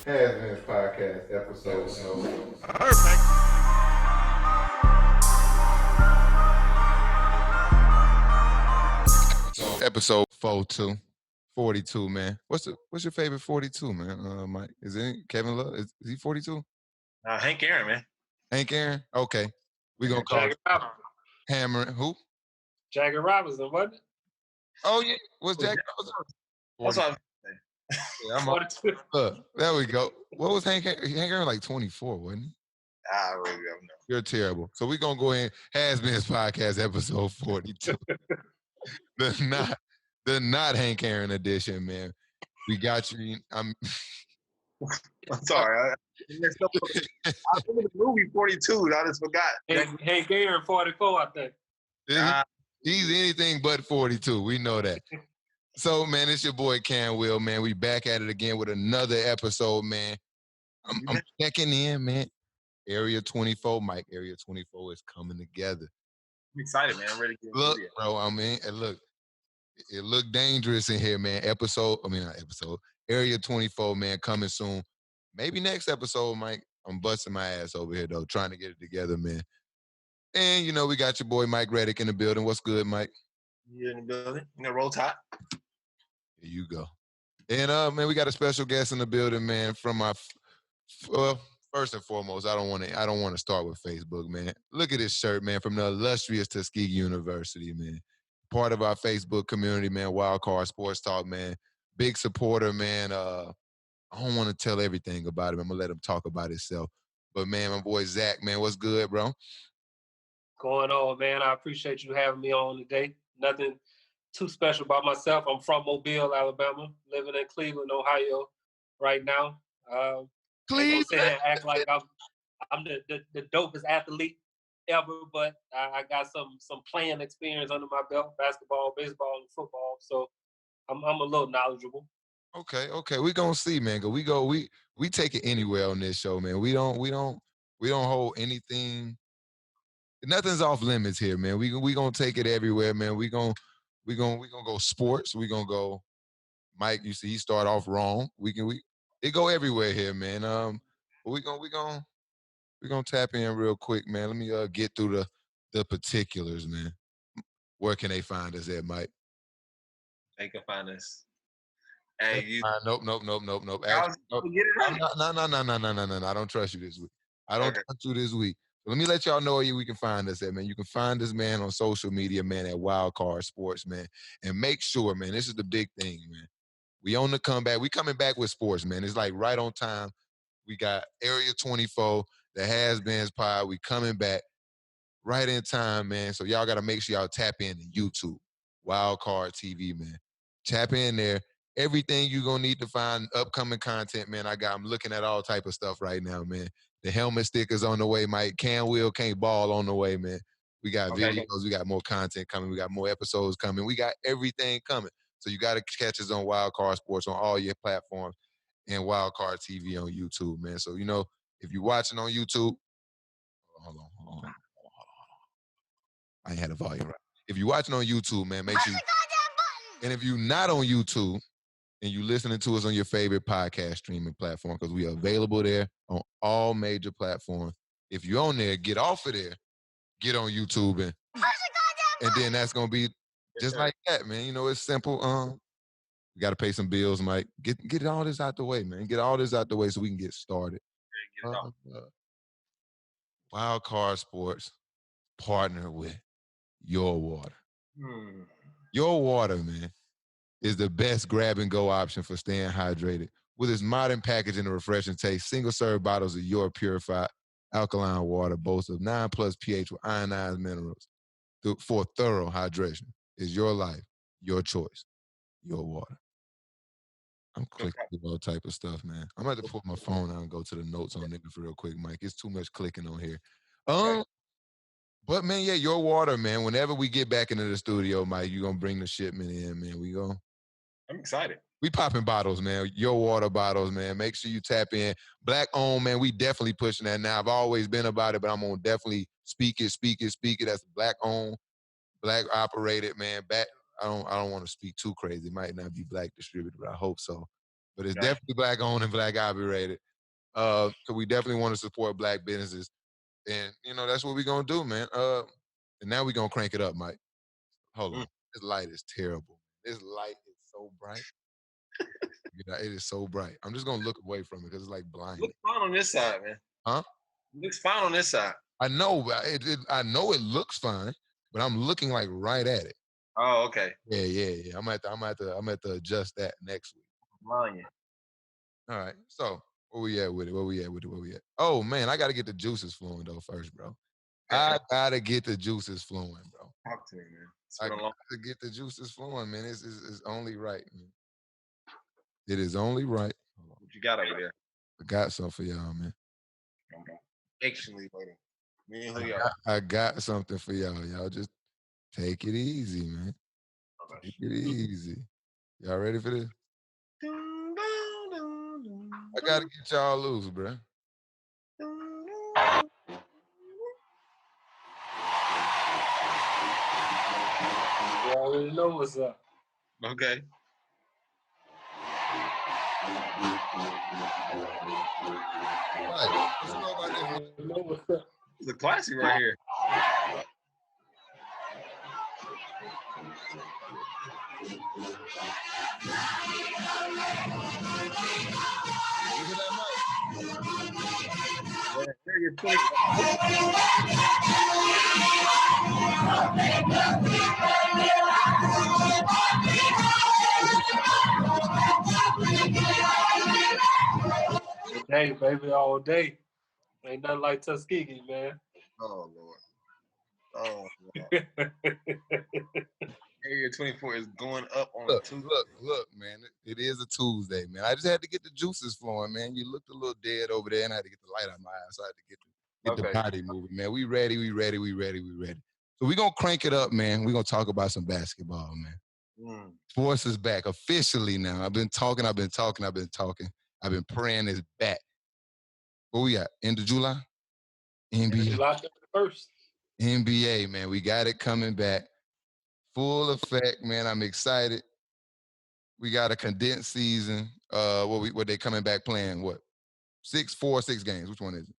HasBeens Podcast episode. Perfect. Episode 42, man. What's your favorite 42, man? Mike, is it Kevin Love? Is he 42? Hank Aaron, man. Hank Aaron? Okay. We're going to call Jagger Robinson. Hammer. Who? Jagger Robinson, wasn't it? Oh, yeah. What's Jack? What's up? Yeah, there we go. What was Hank Aaron? Like 24, wasn't he? I really don't know. You're terrible. So we're going to go in. HasBeens Podcast episode 42. the not Hank Aaron edition, man. We got you. I'm sorry. I remember the movie 42. I just forgot. Hank Aaron 44, I think. He's anything but 42. We know that. So, man, it's your boy Cam Will, man. We back at it again with another episode, man. I'm checking in, man. Area 24, Mike. Area 24 is coming together. I'm excited, man. I'm ready to get Look, bro, it looked dangerous in here, man. Area 24, man, coming soon. Maybe next episode, Mike. I'm busting my ass over here, though, trying to get it together, man. And, we got your boy Mike Reddick in the building. What's good, Mike? You in the building? Roll Tide? Here you go. And, man, we got a special guest in the building, man, from my first and foremost, I don't want to start with Facebook, man. Look at this shirt, man, from the illustrious Tuskegee University, man. Part of our Facebook community, man. Wildcard Sports Talk, man. Big supporter, man. I don't want to tell everything about him. I'm gonna let him talk about himself. But man, my boy Zach, man, what's good, bro? Going on, man. I appreciate you having me on today. Nothing too special about myself. I'm from Mobile, Alabama, living in Cleveland, Ohio, right now. Cleveland. Sit here and act like I'm the dopest athlete ever, but I got some playing experience under my belt: basketball, baseball, and football. So I'm a little knowledgeable. Okay. We gonna see, man. Cause we take it anywhere on this show, man. We don't hold anything. Nothing's off limits here, man. We gonna take it everywhere, man. We gonna go sports. We gonna go. Mike, you see, he start off wrong. It go everywhere here, man. But we gonna tap in real quick, man. Let me get through the particulars, man. Where can they find us at, Mike? They can find us. Hey, you. Nope. Get it right. No. I don't trust you this week. Trust you this week. So let me let y'all know where we can find us at, man. You can find us, man, on social media, man, at Wildcard Sports, man. And make sure, man, this is the big thing, man. We on the comeback. We coming back with sports, man. It's like right on time. We got Area 24, the HasBeens Pod. We coming back right in time, man. So y'all got to make sure y'all tap in to YouTube, Wildcard TV, man. Tap in there. Everything you going to need to find upcoming content, man. I'm looking at all type of stuff right now, man. The helmet stickers on the way, Mike. Can Will, Can't Ball on the way, man. We got videos. We got more content coming. We got more episodes coming. We got everything coming. So you got to catch us on Wildcard Sports on all your platforms and Wildcard TV on YouTube, man. So, if you're watching on YouTube, hold on. I ain't had the volume right. If you're watching on YouTube, man, make sure and if you're not on YouTube and you're listening to us on your favorite podcast streaming platform, because we are available there on all major platforms. If you're on there, get off of there, get on YouTube, and then that's going to be just like that, man. It's simple. We got to pay some bills, Mike. Get all this out the way, man. Get all this out the way so we can get started. Wildcard Sports partner with Your Water. Your Water, man, is the best grab-and-go option for staying hydrated. With its modern packaging and refreshing taste, single-serve bottles of Your purified alkaline water boast of 9+ pH with ionized minerals for thorough hydration. It's your life, your choice, Your Water. I'm clicking through all type of stuff, man. I'm about to pull my phone out and go to the notes on it real quick, Mike. It's too much clicking on here. But, man, yeah, Your Water, man. Whenever we get back into the studio, Mike, you're going to bring the shipment in, man. I'm excited. We popping bottles, man. Your Water bottles, man. Make sure you tap in. Black owned, man. We definitely pushing that now. I've always been about it, but I'm going to definitely speak it. That's black owned, black operated, man. I don't want to speak too crazy. It might not be black distributed, but I hope so. but it's Gotcha. definitely black owned and black operated. So we definitely want to support black businesses, and that's what we're gonna do, man. And now we're gonna crank it up, Mike. Hold on, this light is terrible. This light is so bright. It is so bright. I'm just gonna look away from it because it's like blinding. Looks fine on this side, man. Huh? Looks fine on this side. I know, I know it looks fine, but I'm looking like right at it. Oh, okay. Yeah. I'm at to adjust that next week. Lying. All right. So where we at with it? Oh man, I gotta get the juices flowing though first, bro. I gotta get the juices flowing, bro. Talk to me, man. I gotta get the juices flowing, man. It's only right, man. It is only right. What you got over there? I got something for y'all, man. Actually, waiting. Me and who y'all? I got something for y'all. Y'all just take it easy, man. Take it easy. Y'all ready for this? I gotta get y'all loose, bro. You already know what's up. Okay. Right. What you know about this? You know what's up. It's a classic right here. Hey, baby, all day. Ain't nothing like Tuskegee, man. Oh Lord. Oh Lord. Area 24 is going up on a Tuesday. Look, man. It is a Tuesday, man. I just had to get the juices flowing, man. You looked a little dead over there, and I had to get the light out of my eyes. So I had to get the body moving, man. We ready. So we're gonna crank it up, man. We're gonna talk about some basketball, man. Sports is back officially now. I've been talking. I've been praying it's back. What we got? End of July? NBA. July 31st. NBA, man. We got it coming back. Full effect, man. I'm excited. We got a condensed season. What they coming back playing? What? 6 games. Which one is it?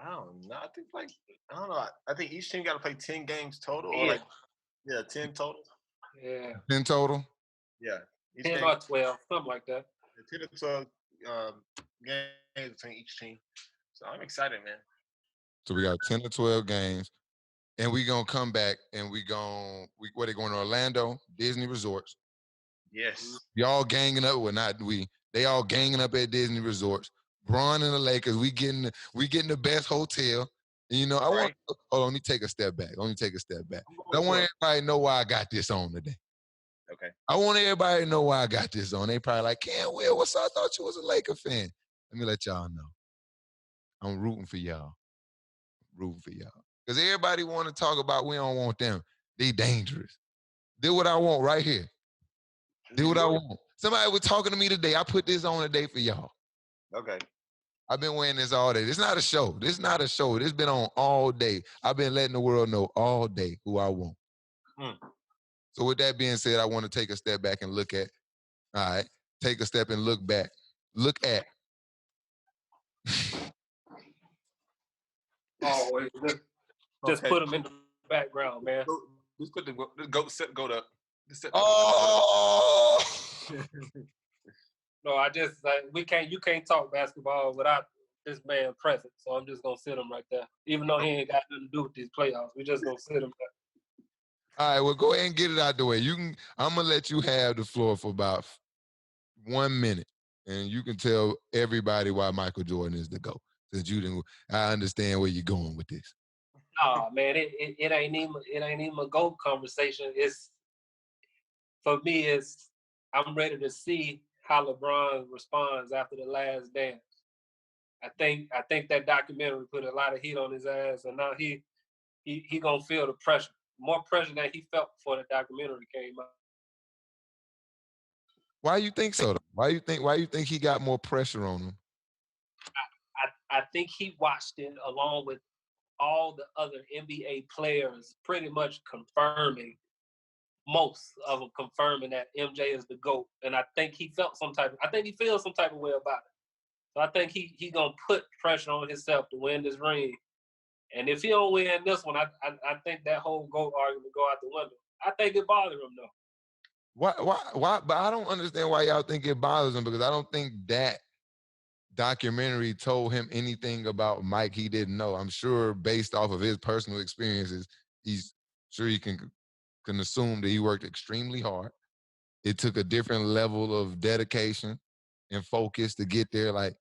I don't know. I don't know. I think each team got to play 10 games total. Yeah. Or 10 total. Yeah. 10 total? Yeah. 10 or 12, something like that. 10 to 12 games between each team. So I'm excited, man. So we got 10 to 12 games. And we gonna come back and they going to Orlando, Disney Resorts. Yes. Y'all ganging up. Well, not we. They all ganging up at Disney Resorts. Bron and the Lakers, we getting the best hotel. And, I want. Hold on, let me take a step back. I want everybody to know why I got this on today. Okay. I want everybody to know why I got this on. They probably like, Can't Will, what's up? I thought you was a Laker fan. Let me let y'all know. I'm rooting for y'all. Because everybody want to talk about we don't want them. They dangerous. Do what I want right here. Do what I want. Somebody was talking to me today. I put this on today for y'all. Okay. I've been wearing this all day. This is not a show. This been on all day. I've been letting the world know all day who I want. So with that being said, I want to take a step back and look at. All right. Take a step and look back. Look at. Always. Just put them in the background, man. Just put the goat up. Oh! No, you can't talk basketball without this man present. So I'm just gonna sit him right there. Even though he ain't got nothing to do with these playoffs. We just gonna sit him there. All right, well, go ahead and get it out the way. I'm gonna let you have the floor for about 1 minute, and you can tell everybody why Michael Jordan is the GOAT. Since I understand where you're going with this. Oh man, it ain't even a GOAT conversation. For me, I'm ready to see how LeBron responds after the last dance. I think that documentary put a lot of heat on his ass, and now he gonna feel the pressure, more pressure than he felt before the documentary came out. Why you think so? Why you think he got more pressure on him? I think he watched it along with all the other NBA players, pretty much confirming most of them confirming that MJ is the GOAT. And I think he feels some type of way about it. So I think he gonna put pressure on himself to win this ring. And if he don't win this one, I think that whole GOAT argument go out the window. I think it bothers him though. Why? But I don't understand why y'all think it bothers him, because I don't think that documentary told him anything about Mike he didn't know. I'm sure based off of his personal experiences, he's sure he can assume that he worked extremely hard. It took a different level of dedication and focus to get there. Like,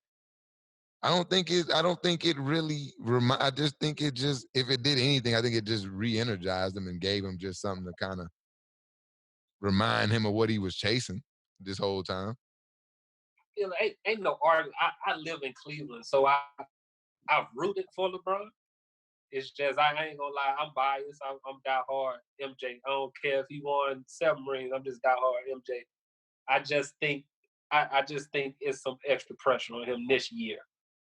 I don't think it really I just think it just, if it did anything, I think it just re-energized him and gave him just something to kind of remind him of what he was chasing this whole time. You know, ain't no argument. I live in Cleveland, so I've rooted for LeBron. It's just I ain't gonna lie, I'm biased. I'm diehard MJ. I don't care if he won 7 rings. I'm just diehard MJ. I just think it's some extra pressure on him this year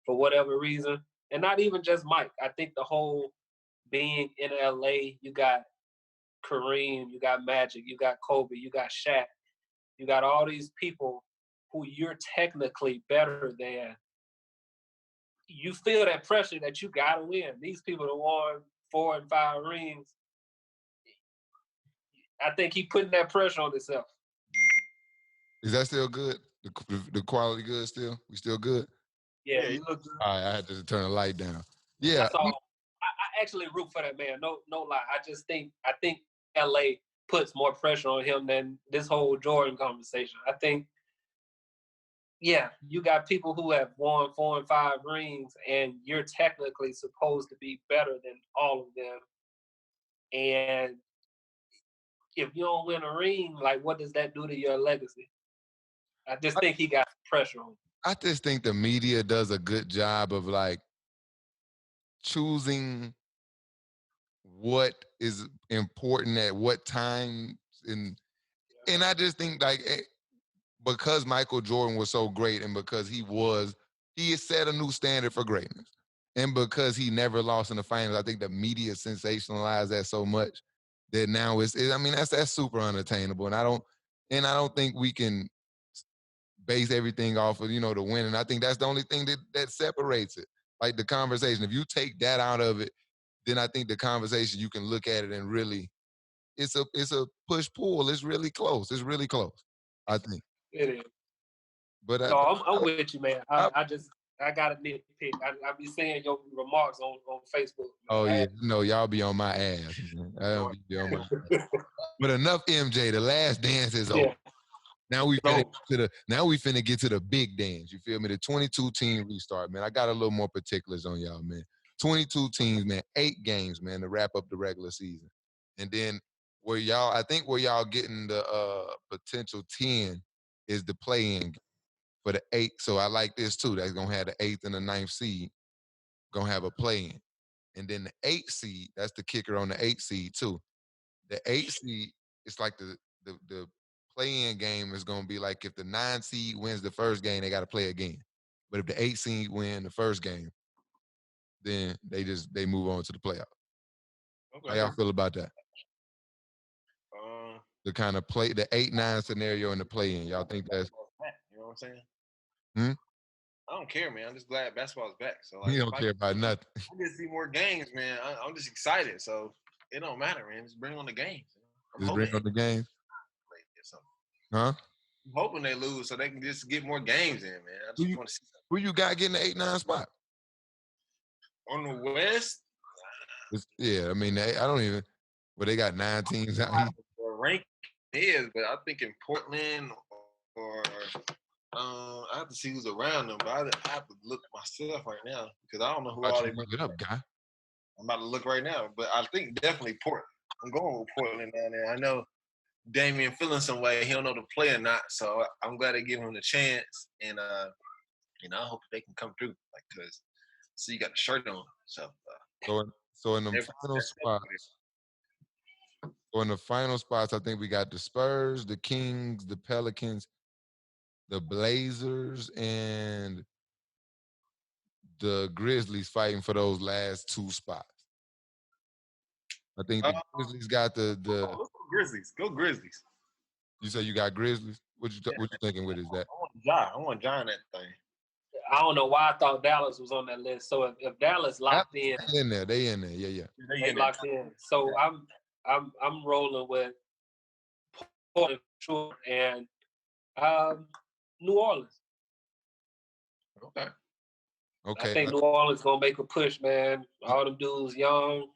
for whatever reason, and not even just Mike. I think the whole being in LA, you got Kareem, you got Magic, you got Kobe, you got Shaq, you got all these people who you're technically better than. You feel that pressure that you gotta win. These people that won 4 and 5 rings. I think he putting that pressure on himself. Is that still good? The quality good still? We still good? Yeah, you look good. All right, I had to turn the light down. Yeah. That's all. I actually root for that man. No lie. I think LA puts more pressure on him than this whole Jordan conversation. I think, yeah, you got people who have won 4 and 5 rings, and you're technically supposed to be better than all of them. And if you don't win a ring, like, what does that do to your legacy? I just think he got pressure on him. I just think the media does a good job of like choosing what is important at what time, and I just think like because Michael Jordan was so great, and because he has set a new standard for greatness, and because he never lost in the finals, I think the media sensationalized that so much that now that's super unattainable, and I don't think we can base everything off of, the win. And I think that's the only thing that separates it. Like the conversation, if you take that out of it, then I think the conversation, you can look at it and really, it's a push-pull. It's really close. It's really close, I think. It is. But I'm with you, man. I got to nitpick. I be seeing your remarks on Facebook. Oh, yeah. Y'all be on my ass, man. I'll be on my ass. But enough MJ. The last dance is over. Now we finna get to the big dance. You feel me? The 22-team restart, man. I got a little more particulars on y'all, man. 22 teams, man. 8 games, man, to wrap up the regular season. And then where y'all getting the potential 10 is the play-in for the 8. So I like this too. That's gonna have the 8th and the 9th seed gonna have a play-in. And then the 8th seed, that's the kicker on the 8th seed too. The 8th seed, it's like the play-in game is going to be like if the 9 seed wins the first game, they got to play again. But if the 8 seed win the first game, then they move on to the playoff. Okay. How y'all feel about that? The kind of the 8-9 scenario in the play-in. Y'all think that's... You know what I'm saying? I don't care, man. I'm just glad basketball's back. So like, you don't care about nothing. I just see more games, man. I'm just excited. So it don't matter, man. Just bring on the games. Just bring on the games? Huh? I'm hoping they lose so they can just get more games in, man. I just want to see who you got getting the 8-9 spot? On the West? Yeah, I mean, I don't even... Well, they got 9 teams out here. The rank is, but I think in Portland or... I have to see who's around them, but I have to look myself right now because I don't know who all they... Look it up, guy. I'm about to look right now, but I think definitely Portland. I'm going with Portland down there. I know Damian feeling some way. He don't know to play or not, so I'm glad they give him the chance, and I hope they can come through. Like, cause you got the shirt on, so in the final spots. So in the final spots, I think we got the Spurs, the Kings, the Pelicans, the Blazers, and the Grizzlies fighting for those last 2 spots. I think the Grizzlies got the Grizzlies. Go Grizzlies. You say you got Grizzlies? What you thinking with is that? I want John that thing. I don't know why I thought Dallas was on that list. So if Dallas locked in, They in there. Yeah. they locked in. So I'm rolling with Portland and New Orleans. Okay. I think New Orleans gonna make a push, man. All them dudes young,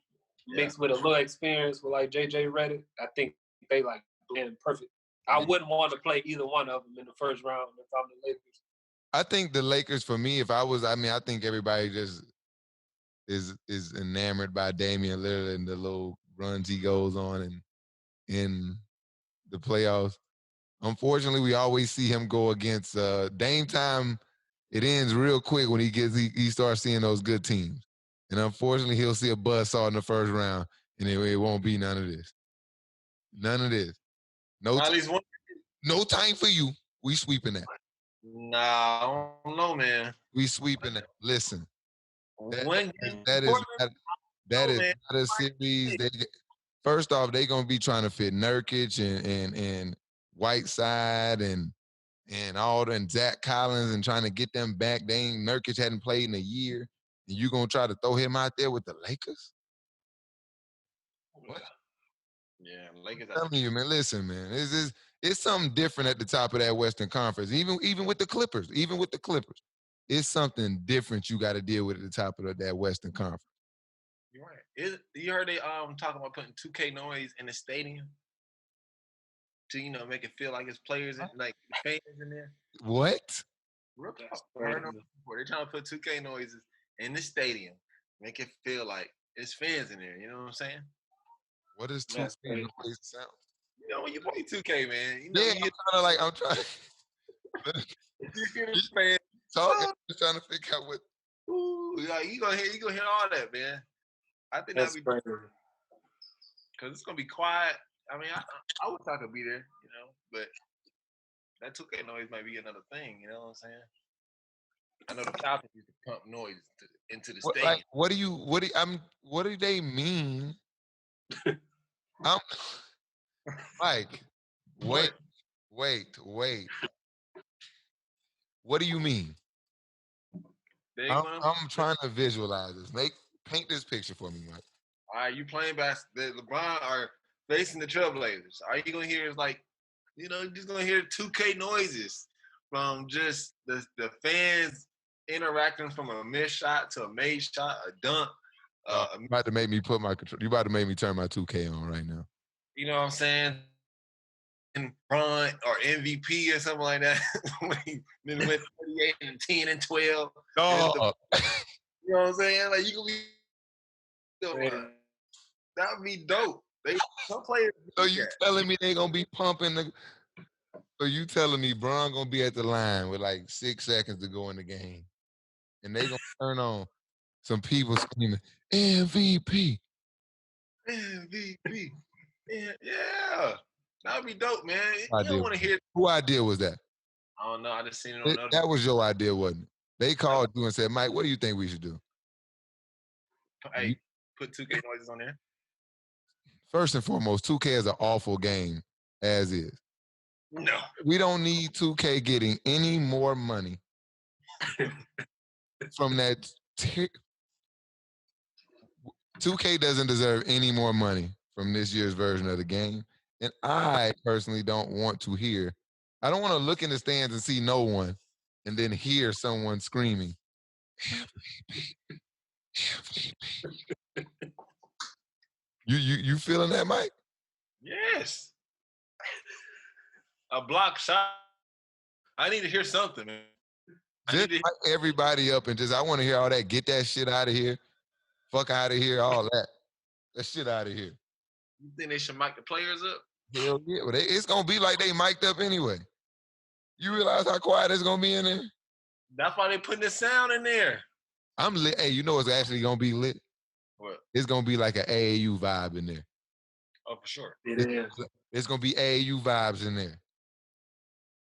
mixed with a little experience with like JJ Redick. I think they like blend perfect. I wouldn't want to play either one of them in the first round if I'm the Lakers. I think the Lakers, for me, I think everybody just is enamored by Damian Lillard and the little runs he goes on and in the playoffs. Unfortunately, we always see him go against Dame time. It ends real quick when he starts seeing those good teams. And unfortunately, he'll see a buzzsaw in the first round, and it won't be none of this. None of this. No time for you. We sweeping that. Nah, I don't know, man. We sweeping that. Listen. That is not a series. First off, they're gonna be trying to fit Nurkic and Whiteside and Zach Collins and trying to get them back. Nurkic hadn't played in a year, and you gonna try to throw him out there with the Lakers? What? Yeah, Lakers. I'm telling you, man. Listen, man. It's something different at the top of that Western Conference. Even with the Clippers. It's something different you got to deal with at the top of that Western Conference. You're right. You heard they talking about putting 2K noise in the stadium to make it feel like it's players and like fans in there. What? Real talk. They're trying to put 2K noises in the stadium, make it feel like it's fans in there. You know what I'm saying? What is 2K noise sound? When you play 2K, man. I'm trying. You hear the fans. I'm just trying to figure out what. Ooh, you gonna hear all that, man. I think that'd be because it's gonna be quiet. I mean, I wish I could be there, but that 2K noise might be another thing. You know what I'm saying? I know the Falcons used to pump noise into the stadium. Like, what do they mean? Mike, wait. What do you mean? I'm trying to visualize this. Paint this picture for me, Mike. All right, you playing basketball. LeBron are facing the Trailblazers. All you gonna hear is you're just gonna hear 2K noises from just the fans interacting from a missed shot to a made shot, a dunk. You about to make me you about to make me turn my 2K on right now. You know what I'm saying? Run or MVP or something like that. Then went 38 and 10 and 12. Oh. You know what I'm saying? Like, you can be that would be dope. Some players. So you telling me they gonna be pumping so you telling me Bron gonna be at the line with like 6 seconds to go in the game, and they gonna turn on some people screaming MVP. Yeah. That would be dope, man. You don't want to hear. Whose idea was that? I don't know. I just seen it on That was your idea, wasn't it? They called you and said, Mike, what do you think we should do? Hey, put 2K noises on there. First and foremost, 2K is an awful game, as is. No. We don't need 2K getting any more money from that. 2K doesn't deserve any more money from this year's version of the game. And I personally don't want to hear. I don't want to look in the stands and see no one and then hear someone screaming, MVP, MVP. You feeling that, Mike? Yes. A block shot. I need to hear something, man. Just light everybody up and I want to hear all that. Get that shit out of here. Fuck out of here, all that. That shit out of here. You think they should mic the players up? Hell yeah. Well, it's going to be like they mic'd up anyway. You realize how quiet it's going to be in there? That's why they putting the sound in there. I'm lit. Hey, you know what's actually going to be lit? What? It's going to be like an AAU vibe in there. Oh, for sure. It is. It's going to be AAU vibes in there.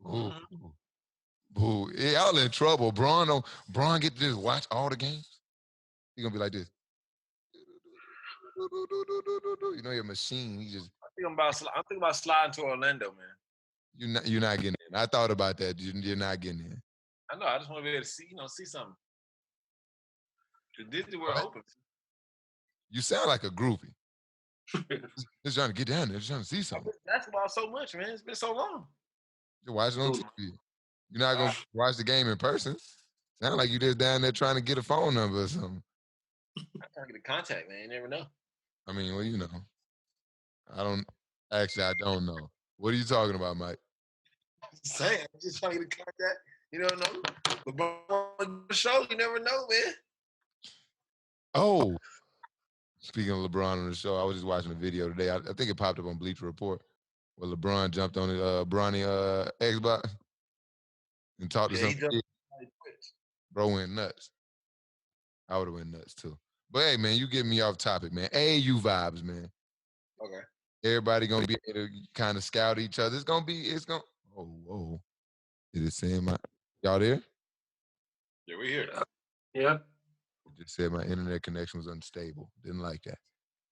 Ooh. Boo. Yeah, y'all in trouble. Bron get to just watch all the games. He's going to be like this. You know your machine. I'm thinking about sliding to Orlando, man. You're not getting in. I thought about that. You're not getting in. I know. I just want to be able to see something. The Disney World open. You sound like a groupie. Just trying to get down there, just trying to see something. Basketball so much, man. It's been so long. You're watching on TV. You're not gonna watch the game in person. Sound like you just down there trying to get a phone number or something. I'm trying to get a contact, man. You never know. I mean, well, you know. I don't know. What are you talking about, Mike? Saying, I'm just trying to get a contact. You don't know. LeBron on the show, you never know, man. Oh. Speaking of LeBron on the show, I was just watching a video today. I think it popped up on Bleacher Report where LeBron jumped on his Bronny Xbox and talked to some kid. Bro went nuts. I would have went nuts too. But hey, man, you get me off topic, man. AAU vibes, man. Okay. Everybody gonna be able to kind of scout each other. It's gonna. Oh, whoa. Did it say y'all there? Yeah, we're here. Yeah. It just said my internet connection was unstable. Didn't like that.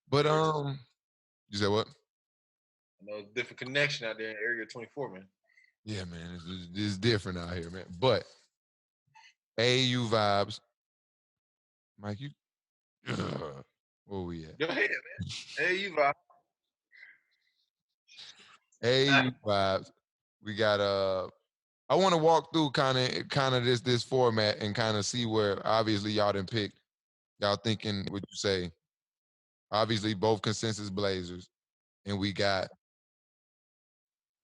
But you said what? I know it's a different connection out there in Area 24, man. Yeah, man, it's different out here, man. But AAU vibes, Mike. You, where we at? Go ahead, man. AAU vibes. AAU vibes. We got I want to walk through kind of this format and kind of see where obviously y'all didn't pick. Y'all thinking what you say. Obviously, both consensus Blazers, and we got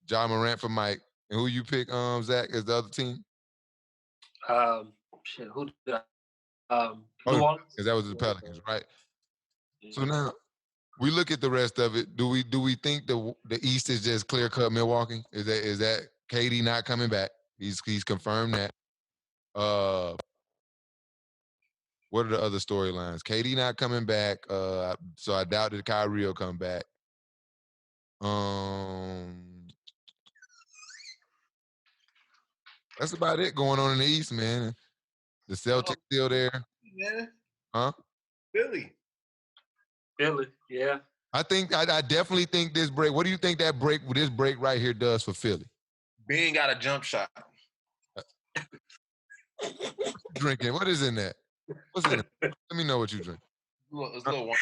Ja Morant for Mike. And who you pick, Zach, as the other team? Who did New Orleans? Because that was the Pelicans, right? So now we look at the rest of it. Do we think the East is just clear cut Milwaukee? Is that KD not coming back? He's confirmed that. What are the other storylines? KD not coming back. So I doubt that Kyrie will come back. That's about it going on in the East, man. The Celtics still there. Yeah. Huh? Philly, yeah. I definitely think this break. What do you think this break right here does for Philly? Ben got a jump shot. Drinking. What is in that? What's in it? Let me know what you drink. It's a little wine.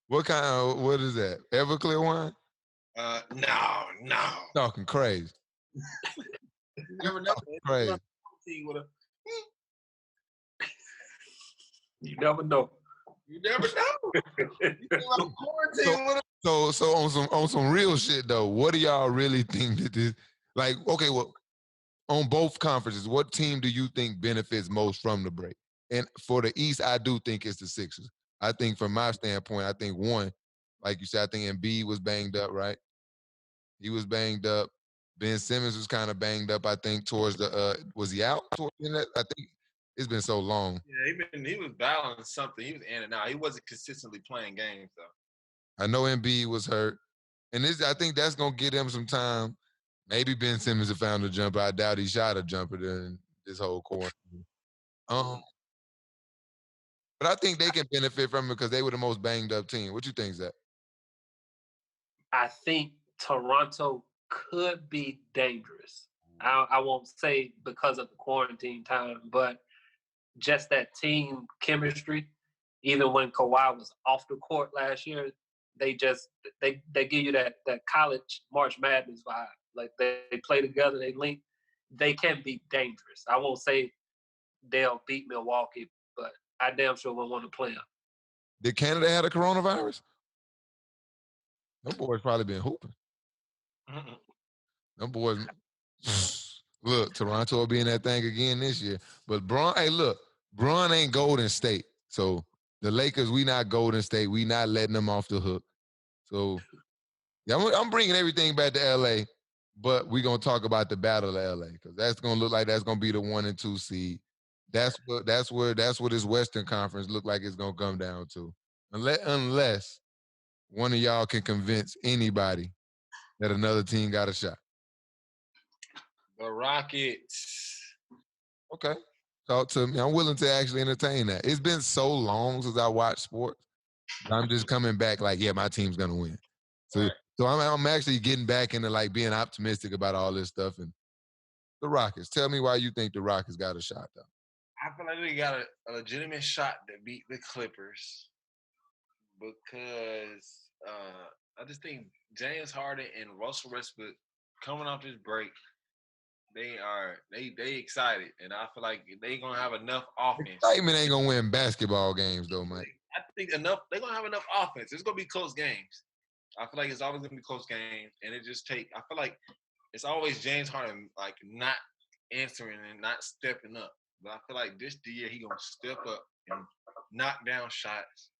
What is that? Everclear wine? No. Talking crazy. You never know. Crazy. You never know. You never know. So on some real shit though, what do y'all really think that this? Like, okay, well, on both conferences, what team do you think benefits most from the break? And for the East, I do think it's the Sixers. I think from my standpoint, I think one, like you said, I think Embiid was banged up, right? He was banged up. Ben Simmons was kind of banged up, I think, towards the was he out towards the end? I think it's been so long. Yeah, he was battling something. He was in and out. He wasn't consistently playing games though. I know Embiid was hurt. And I think that's gonna get him some time. Maybe Ben Simmons have found a jumper. I doubt he shot a jumper during this whole quarantine. But I think they can benefit from it because they were the most banged up team. What you think, Zach? I think Toronto could be dangerous. I won't say because of the quarantine time, but just that team chemistry. Even when Kawhi was off the court last year, they give you that college March Madness vibe. Like they play together, they link. They can be dangerous. I won't say they'll beat Milwaukee, but I damn sure will want to play them. Did Canada have a coronavirus? Them boys probably been hooping. Them boys, look, Toronto will be in that thing again this year. But Bron ain't Golden State. So the Lakers, we not Golden State. We not letting them off the hook. So yeah, I'm bringing everything back to LA, but we're going to talk about the battle of LA because that's going to look like that's going to be the 1 and 2 seed. That's what this Western Conference look like it's going to come down to. Unless one of y'all can convince anybody that another team got a shot. The Rockets. Okay. Talk to me. I'm willing to actually entertain that. It's been so long since I watched sports. I'm just coming back like, yeah, my team's going to win. So, Right. so I'm actually getting back into like being optimistic about all this stuff. And the Rockets, tell me why you think the Rockets got a shot though. I feel like they got a legitimate shot to beat the Clippers because I just think James Harden and Russell Westbrook coming off this break, they excited, and I feel like they gonna have enough offense. Excitement ain't gonna win basketball games though, man. I think they're gonna have enough offense. It's gonna be close games. I feel like it's always gonna be close games, and I feel like it's always James Harden like not answering and not stepping up. But I feel like this year he gonna step up and knock down shots,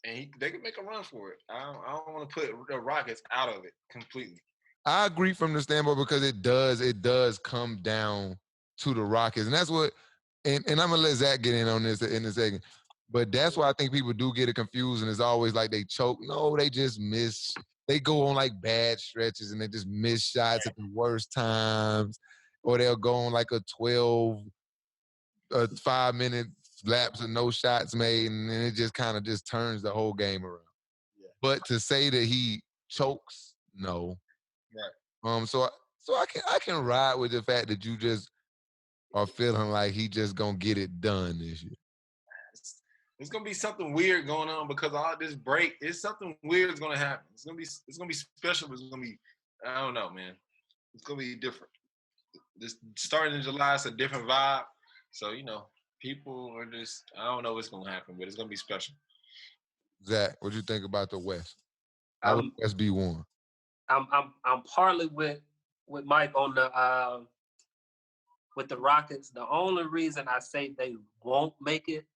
and they can make a run for it. I don't want to put the Rockets out of it completely. I agree from the standpoint because it does come down to the Rockets, and that's what. And I'm gonna let Zach get in on this in a second, but that's why I think people do get it confused, and it's always like they choke. No, they just miss. They go on like bad stretches, and they just miss shots at the worst times, or they'll go on like a 5-minute lapse of no shots made, and then it just kind of just turns the whole game around. Yeah. But to say that he chokes, no. Right. So I can ride with the fact that you just are feeling like he just gonna get it done this year. It's gonna be something weird going on because all this break, it's something weird is gonna happen. It's gonna be special, but it's gonna be, I don't know, man. It's gonna be different. This starting in July, it's a different vibe. So, people are just, I don't know what's gonna happen, but it's gonna be special. Zach, what you think about the West? How would the West be won? I'm partly with Mike on the with the Rockets. The only reason I say they won't make it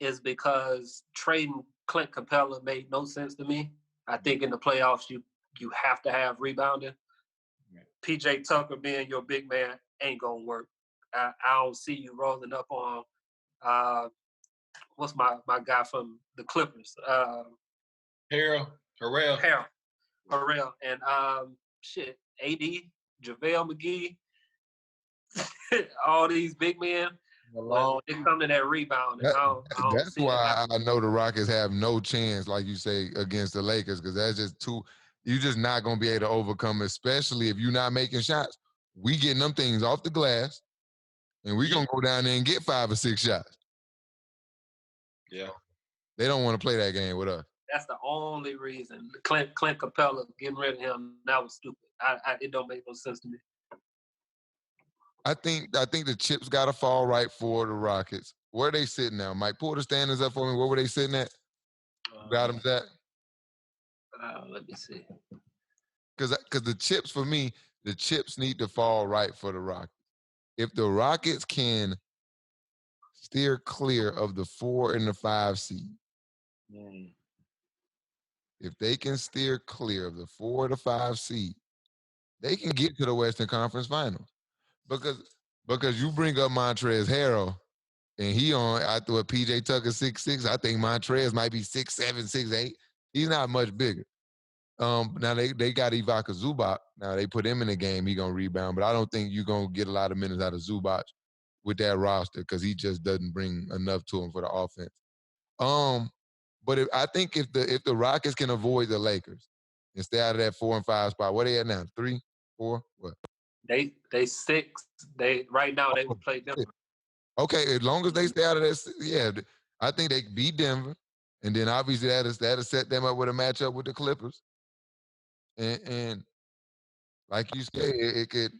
is because trading Clint Capella made no sense to me. I think in the playoffs you have to have rebounding. Right. PJ Tucker being your big man ain't gonna work. I don't see you rolling up on what's my guy from the Clippers? Harrell. And AD, JaVale McGee, all these big men. Well, they come to that rebound. That's why I know the Rockets have no chance, like you say, against the Lakers, because that's just you're just not going to be able to overcome, especially if you're not making shots. We getting them things off the glass, and we going to go down there and get 5 or 6 shots. Yeah. They don't want to play that game with us. That's the only reason. Clint Capella, getting rid of him, that was stupid. It don't make no sense to me. I think the chips got to fall right for the Rockets. Where are they sitting now? Mike, pull the standings up for me. Where were they sitting at? Got them, Zach? Let me see. Because the chips, for me, the chips need to fall right for the Rockets. If the Rockets can steer clear of the 4 and the 5 seed, if they can steer clear of the 4 or the 5 seed, they can get to the Western Conference Finals. Because you bring up Montrezl Harrell, and I thought PJ Tucker 6'6". I think Montrezl might be 6'7", 6'8". He's not much bigger. Now they got Ivica Zubac. Now they put him in the game. He gonna rebound, but I don't think you're gonna get a lot of minutes out of Zubac with that roster because he just doesn't bring enough to him for the offense. But I think if the Rockets can avoid the Lakers and stay out of that 4 and 5 spot, what are they at now? 3, 4, what? They 6. Right now they will play Denver. Okay, as long as they stay out of that, yeah, I think they beat Denver, and then obviously that'll set them up with a matchup with the Clippers. And like you said, it could.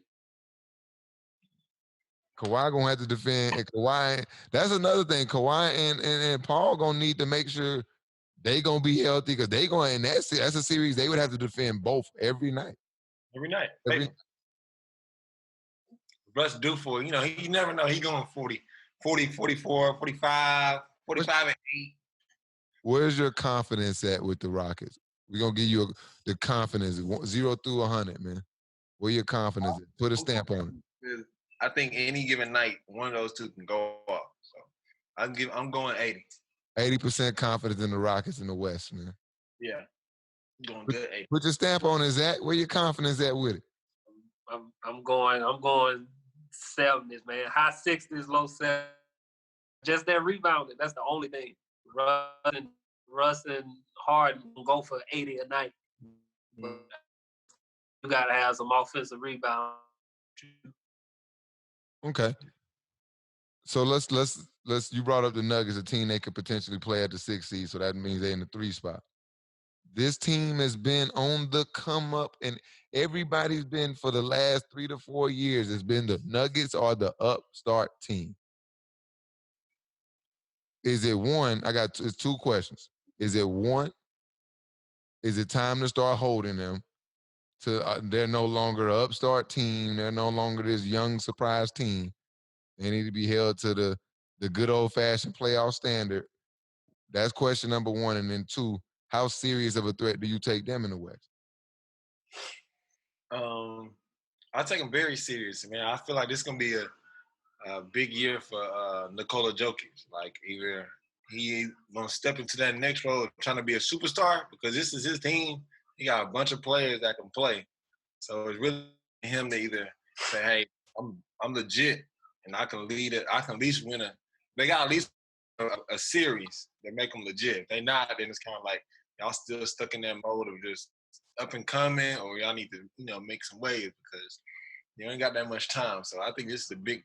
Kawhi gonna have to defend, and Kawhi. That's another thing. Kawhi and Paul gonna need to make sure they gonna be healthy because they going in that's a series they would have to defend both every night. Russ due for, you never know. He going 40, 44, 45, 45 and 8. Where's your confidence at with the Rockets? We're going to give you the confidence, 0 through 100, man. Where your confidence at? Put a stamp on it. I think any given night, one of those two can go off. So I'm going 80. 80% confidence in the Rockets in the West, man. Yeah. I'm going good 80. Put your stamp on it, Zach. Where your confidence at with it? I'm going 70s, man. High 60s, low 70s. Just that rebounding. That's the only thing. Russ and Harden go for 80 a night. But you gotta have some offensive rebound. Okay. So let's you brought up the Nuggets, a team they could potentially play at the 6th seed, so that means they're in the 3 spot. This team has been on the come up, and everybody's been for the last 3 to 4 years. It's been the Nuggets or the upstart team. Is it one? I got it's 2 questions. Is it one? Is it time to start holding them? They're no longer an upstart team. They're no longer this young surprise team. They need to be held to the good old fashioned playoff standard. That's question number 1, and then 2, how serious of a threat do you take them in the West? I take them very serious, man. I feel like this is gonna be a big year for Nikola Jokic. Like either he gonna step into that next role trying to be a superstar because this is his team. He got a bunch of players that can play, so it's really him to either say, "Hey, I'm legit and I can lead it. I can at least win a. They got at least a series that make them legit. If they not, then it's kind of like y'all still stuck in that mode of just up and coming, or y'all need to make some waves because you ain't got that much time. So I think this is a big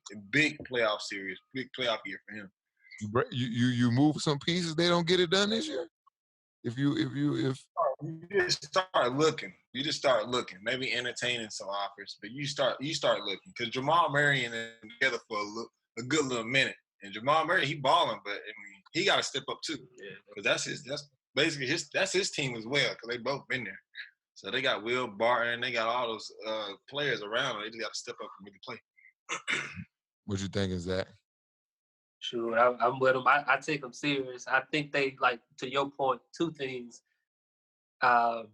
playoff series, big playoff year for him. You move some pieces, they don't get it done this year. If you just start looking, maybe entertaining some offers, but you start looking because Jamal Murray and them together for a good little minute, and Jamal Murray he balling, but I mean he got to step up too, because that's basically his team as well because they both been there. So they got Will Barton, they got all those players around them. They just got to step up and really play. What you think is that? Sure, I'm with them. I take them serious. I think they, like, to your point, 2 things. The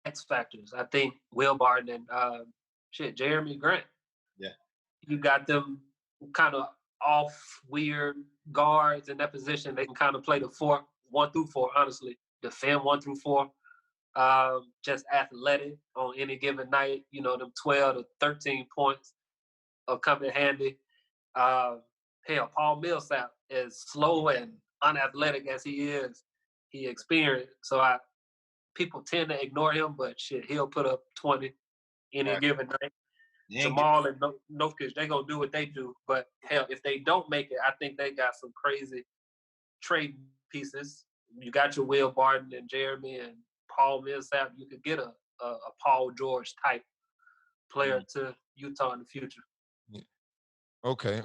X factors. I think Will Barton and Jeremy Grant. Yeah. You got them kind of off weird guards in that position. They can kind of play the 1 through 4, honestly. Defend 1 through 4. Just athletic on any given night. Them 12 to 13 points will come in handy. Paul Millsap, as slow and unathletic as he is, he experienced. So people tend to ignore him, but he'll put up 20 any given night. Jamal and Nokic, they gonna do what they do. But hell, if they don't make it, I think they got some crazy trade pieces. You got your Will Barton and Jeremy and Paul Millsap. You could get a Paul George type player to Utah in the future. Yeah. Okay.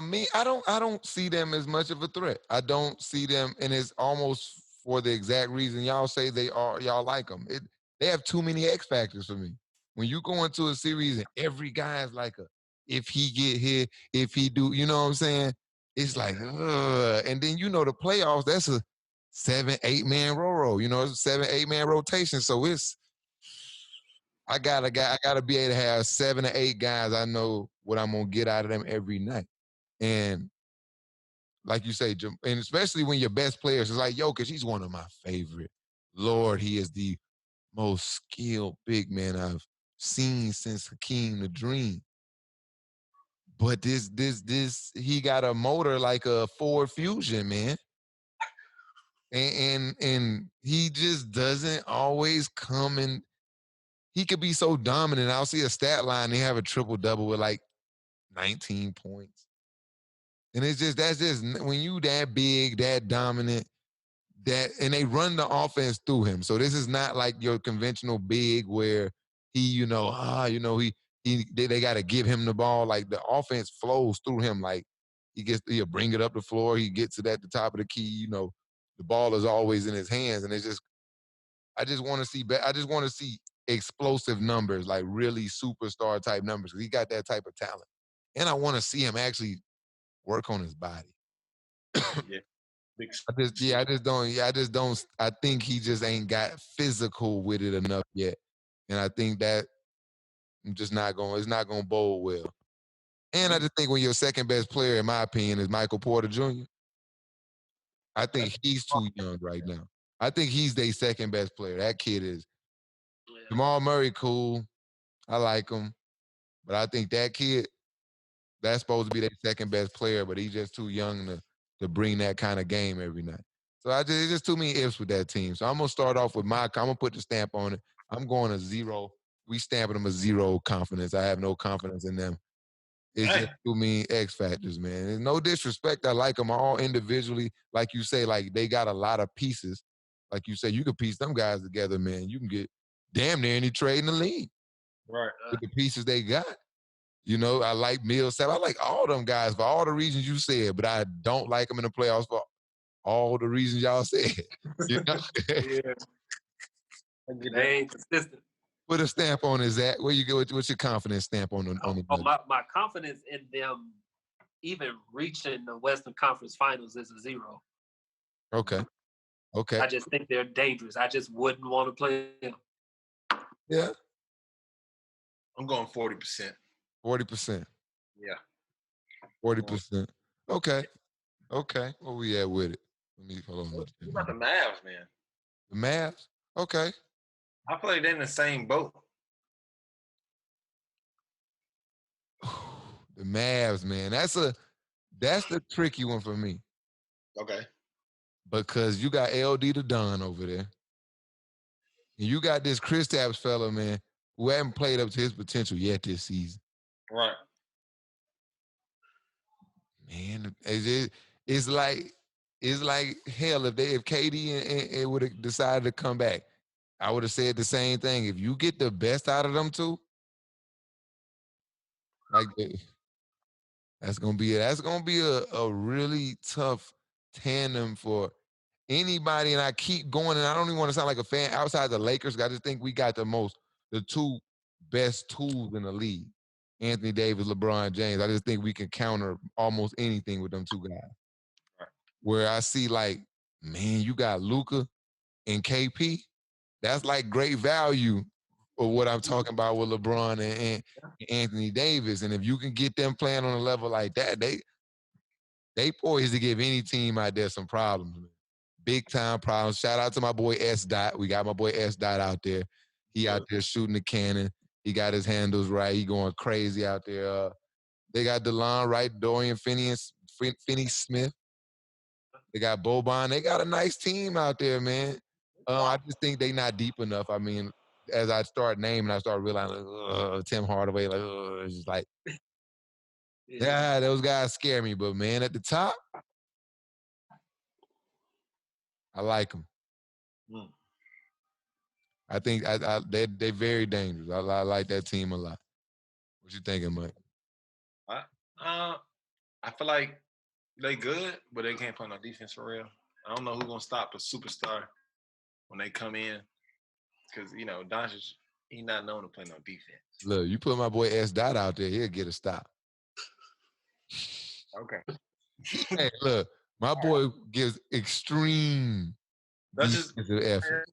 Me, I don't see them as much of a threat. I don't see them, and it's almost for the exact reason y'all say they are. Y'all like them. They have too many X factors for me. When you go into a series and every guy is like if he get here, if he do, you know what I'm saying? It's like, and then the playoffs. That's a 7-8 man row. It's a 7-8 man rotation. So I gotta be able to have 7 or 8 guys. I know what I'm gonna get out of them every night. And like you say, and especially when your best players is like Jokic, he's one of my favorite. Lord, he is the most skilled big man I've seen since Hakeem the Dream. But this, he got a motor like a Ford Fusion, man. And he just doesn't always come in. He could be so dominant. I'll see a stat line, they have a triple-double with like 19 points. And that's just when you that big, that dominant, and they run the offense through him. So this is not like your conventional big where he, they got to give him the ball. Like the offense flows through him. Like he'll bring it up the floor. He gets it at the top of the key. The ball is always in his hands. And I just want to see explosive numbers, like really superstar type numbers. He got that type of talent. And I want to see him actually work on his body. Yeah. I think he just ain't got physical with it enough yet. And I think that it's not going to bode well. And I just think when your second best player, in my opinion, is Michael Porter Jr., I think he's too young right now. I think he's their second best player. That kid is. Jamal Murray, cool. I like him. But I think that kid, that's supposed to be their second best player, but he's just too young to bring that kind of game every night. So it's just too many ifs with that team. So I'm gonna start off with I'm gonna put the stamp on it. I'm going a 0. We stamping them a 0 confidence. I have no confidence in them. It's just too many X factors, man. There's no disrespect. I like them all individually. Like you say, like they got a lot of pieces. Like you say, you could piece them guys together, man. You can get damn near any trade in the league. Right. With the pieces they got. You know, I like Millsap. I like all them guys for all the reasons you said, but I don't like them in the playoffs for all the reasons y'all said. You know? Yeah. They ain't consistent. Put a stamp on is that where you go? What's your confidence stamp on the? My confidence in them even reaching the Western Conference Finals is a 0. Okay. I just think they're dangerous. I just wouldn't want to play them. Yeah. I'm going 40%. 40%. Yeah. 40%. Okay. Where we at with it? Let me hold on. What about the Mavs, man? The Mavs? Okay. I played in the same boat. The Mavs, man. That's the tricky one for me. Okay. Because you got LD the Don over there. And you got this Kristaps fella, man, who hasn't played up to his potential yet this season. Right. Man, it's like hell if KD and would have decided to come back. I would have said the same thing. If you get the best out of them two, like that's gonna be a really tough tandem for anybody. And I keep going, and I don't even want to sound like a fan outside the Lakers. I just think we got the two best tools in the league. Anthony Davis, LeBron James. I just think we can counter almost anything with them two guys. Right. Where I see like, man, you got Luka and KP. That's like great value for what I'm talking about with LeBron and Anthony Davis. And if you can get them playing on a level like that, they poised to give any team out there some problems, man. Big time problems. Shout out to my boy S. Dot. We got my boy S. Dot out there. He out there shooting the cannon. He got his handles right. He going crazy out there. They got DeLon Wright, Dorian Finney-Smith. They got Boban. They got a nice team out there, man. I just think they not deep enough. I mean, as I start naming, I start realizing, Tim Hardaway, it's just like, yeah, those guys scare me. But, man, at the top, I like them. I think they're very dangerous. I like that team a lot. What you thinking, Mike? I feel like they good, but they can't play no defense for real. I don't know who's gonna stop a superstar when they come in, because Doncic, he's not known to play no defense. Look, you put my boy S. Dot out there, he'll get a stop. Okay. Hey, look, my boy gives extreme defensive effort.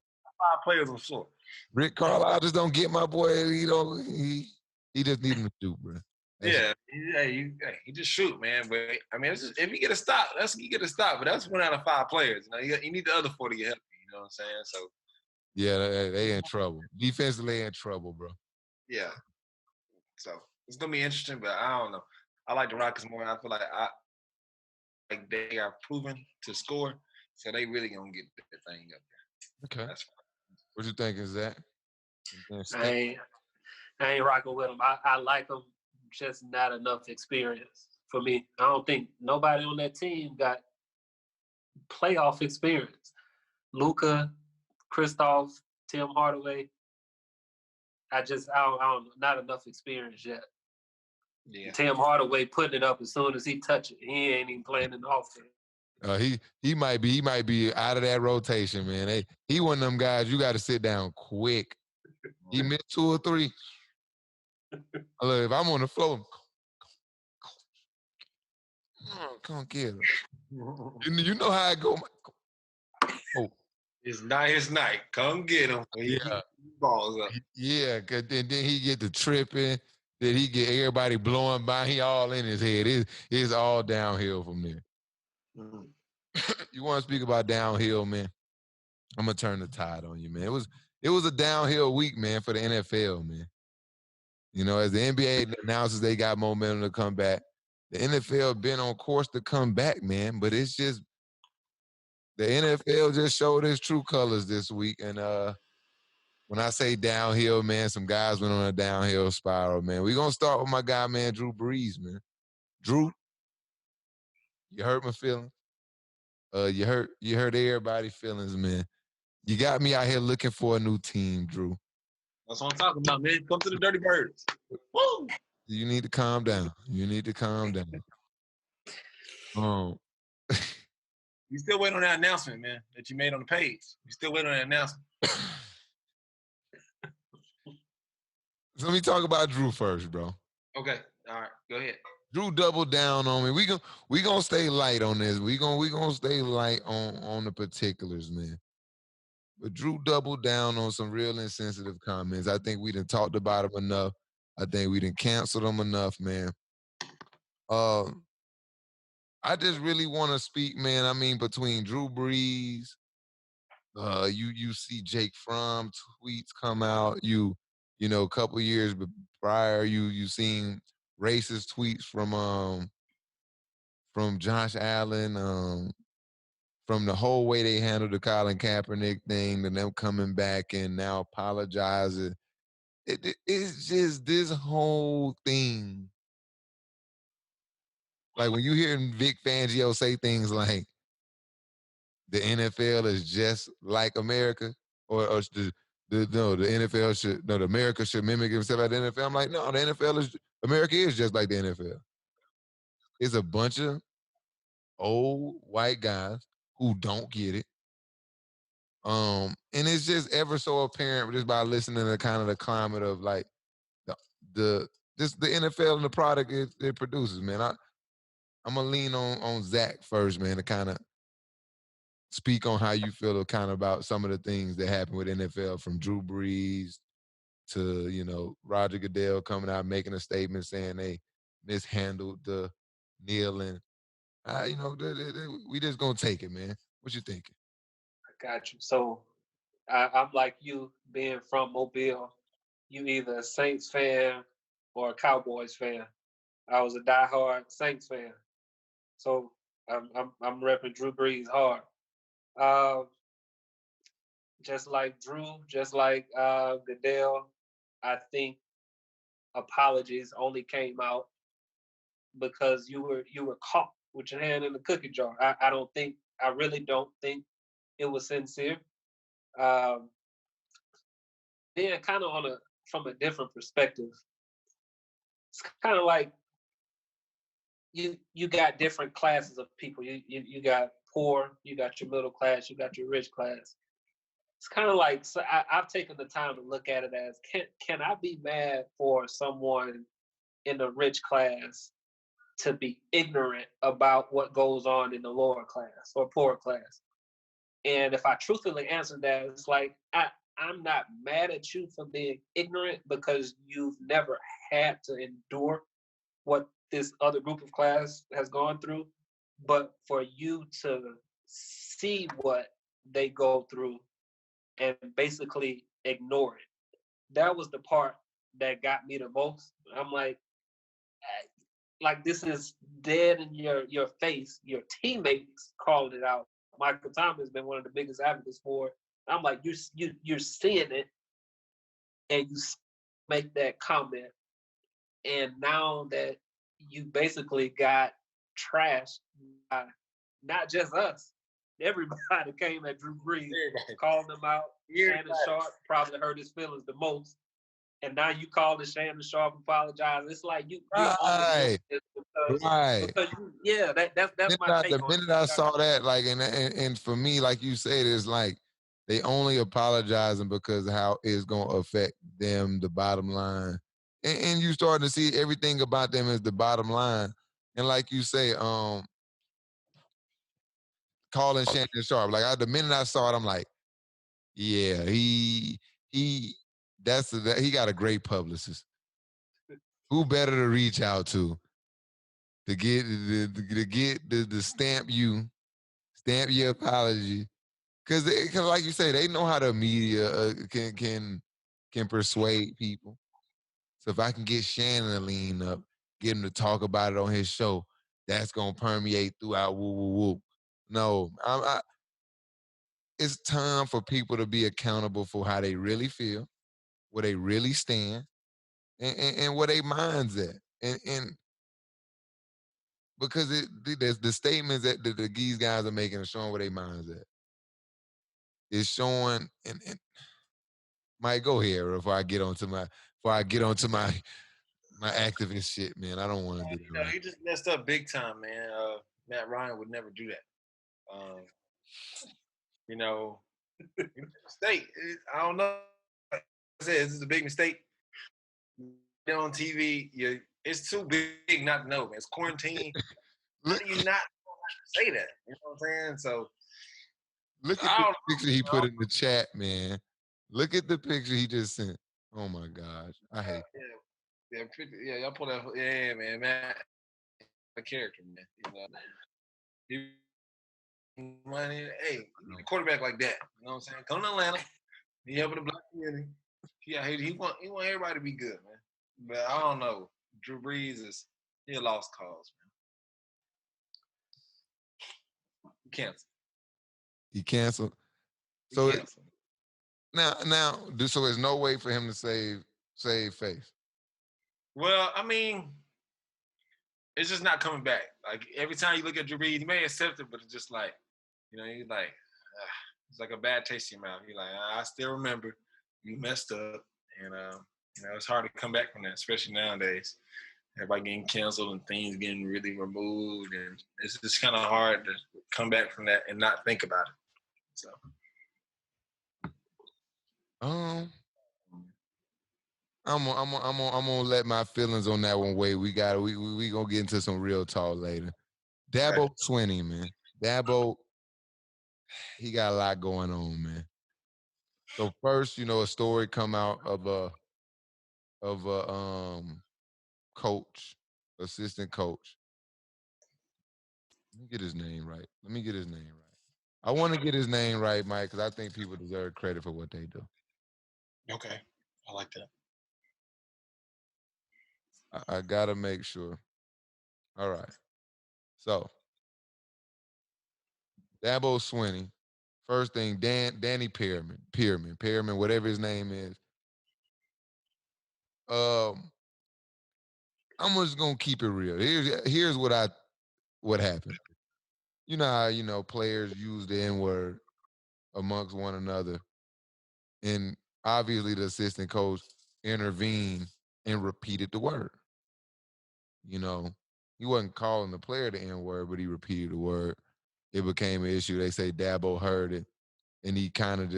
5 players on the floor. Rick Carlisle just don't get my boy. He just need him to shoot, bro. He just shoot, man. But I mean, if you get a stop, you get a stop. But that's 1 out of 5 players. You need the other 4 to get help. You know what I'm saying? So yeah, they in trouble. Defensively in trouble, bro. Yeah. So it's gonna be interesting, but I don't know. I like the Rockets more. I feel like they are proven to score, so they really gonna get that thing up there. Okay. What you think is that? I ain't rocking with them. I like them, just not enough experience for me. I don't think nobody on that team got playoff experience. Luka, Kristaps, Tim Hardaway. I don't not enough experience yet. Yeah. Tim Hardaway putting it up as soon as he touch it. He ain't even playing in the offense. He might be out of that rotation, man. He one of them guys you got to sit down quick. He missed 2 or 3. Look, if I'm on the floor, come get him. You know how I go. Oh. It's not his night. Come get him. Yeah. Balls up. Yeah, cause then he get the tripping. Then he get everybody blowing by. He all in his head. It's all downhill from there. Mm-hmm. You want to speak about downhill, man? I'm gonna turn the tide on you, man. It was a downhill week, man, for the NFL, man. As the NBA announces they got momentum to come back, the NFL been on course to come back, man. But it's just the NFL just showed its true colors this week. And when I say downhill, man, some guys went on a downhill spiral, man. We're going to start with my guy, man, Drew Brees, man. Drew, you hurt my feelings. You hurt everybody's feelings, man. You got me out here looking for a new team, Drew. That's what I'm talking about, man. Come to the Dirty Birds. Woo! You need to calm down. You need to calm down. You still waiting on that announcement, man, that you made on the page. You still waiting on that announcement. So let me talk about Drew first, bro. Okay. All right. Go ahead. Drew doubled down on me. We gonna stay light on this. We gonna stay light on the particulars, man. But Drew doubled down on some real insensitive comments. I think we done talked about them enough. I think we done canceled them enough, man. I just really want to speak, man. I mean, between Drew Brees, you see Jake Fromm tweets come out. You know, a couple years prior, you seen racist tweets from Josh Allen, from the whole way they handled the Colin Kaepernick thing, and them coming back and now apologizing. It's just this whole thing. Like when you hear Vic Fangio say things like the NFL is just like America, or the NFL should, the America should mimic itself like the NFL. I'm like, no, America is just like the NFL. It's a bunch of old white guys who don't get it. And it's just ever so apparent just by listening to kind of the climate of like the NFL and the product it produces, man. I'm gonna lean on Zach first, man, to kind of speak on how you feel kind of about some of the things that happen with NFL, from Drew Brees to, you know, Roger Goodell coming out making a statement saying they mishandled the kneeling. You know, we just gonna take it, man. What you thinking? I got you. So I'm like you, being from Mobile. You either a Saints fan or a Cowboys fan. I was a diehard Saints fan, so I'm repping Drew Brees hard. Just like Drew, just like Goodell, I think apologies only came out because you were caught with your hand in the cookie jar. I really don't think it was sincere. Um, then kind of from a different perspective, it's kind of like you got different classes of people. You got poor, you got your middle class, you got your rich class. It's kind of like, so I've taken the time to look at it as, can I be mad for someone in the rich class to be ignorant about what goes on in the lower class or poor class? And if I truthfully answer that, it's like, I'm not mad at you for being ignorant because you've never had to endure what this other group of class has gone through. But for you to see what they go through and basically ignore it, that was the part that got me the most. I'm like this is dead in your face. Your teammates calling it out. Michael Thomas has been one of the biggest advocates for it. I'm like, you're seeing it, and you make that comment, and now that you basically got trashed by not just us, everybody came at Drew Brees, called him out. Shannon Sharp probably hurt his feelings the most. And now you call the Shannon Sharp apologize. It's like you're right. Because that's my take on it. The minute I saw that, like, and for me, like you said, it's like they only apologizing because of how it's gonna affect them, the bottom line. And you starting to see everything about them as the bottom line. And like you say, calling Shannon Sharp, like the minute I saw it, I'm like, yeah, he got a great publicist. Who better to reach out to get the stamp your apology? Because like you say, they know how the media can persuade people. So if I can get Shannon to lean up, get him to talk about it on his show, that's gonna permeate throughout. Woo woo woo. No, it's time for people to be accountable for how they really feel, where they really stand, and where their minds at. And because there's the statements that these guys are making are showing where their minds at. It's showing and Mike, go here before I get onto my activist shit, man. I don't want to do that right. He just messed up big time, man. Matt Ryan would never do that. You know, mistake. I don't know. Like I said, this is a big mistake. You're on TV, it's too big not to know, man. It's quarantine. How do you not say that? You know what I'm saying? So look at the picture he put in the chat, man. Look at the picture he just sent. Oh my gosh, I hate. Yeah, y'all pull that. Yeah, man, a character, man. Money, hey, you need a quarterback like that. You know what I'm saying? Come to Atlanta. He helping the black community. Yeah, he want everybody to be good, man. But I don't know. Drew Brees he a lost cause, man. He canceled. So now, so there's no way for him to save face. Well, I mean, it's just not coming back. Like every time you look at Drew Brees, he may accept it, but it's just like, he's like, it's like a bad taste in your mouth. You're like, I still remember you messed up, and it's hard to come back from that, especially nowadays. Everybody getting canceled and things getting really removed, and it's just kind of hard to come back from that and not think about it. So, I'm gonna let my feelings on that one wait. We gonna get into some real talk later. Dabo Swinney, man. Dabo, he got a lot going on, man. So first, a story come out of a coach, assistant coach. Let me get his name right. I want to get his name right, Mike, because I think people deserve credit for what they do. Okay, I like that. I gotta make sure. All right. So Dabo Swinney. First thing, Danny Pearman, whatever his name is. I'm just gonna keep it real. Here's what happened. You know how players use the N-word amongst one another, and obviously the assistant coach intervened and repeated the word. He wasn't calling the player the N-word, but he repeated the word. It became an issue. They say Dabo heard it, and he kind of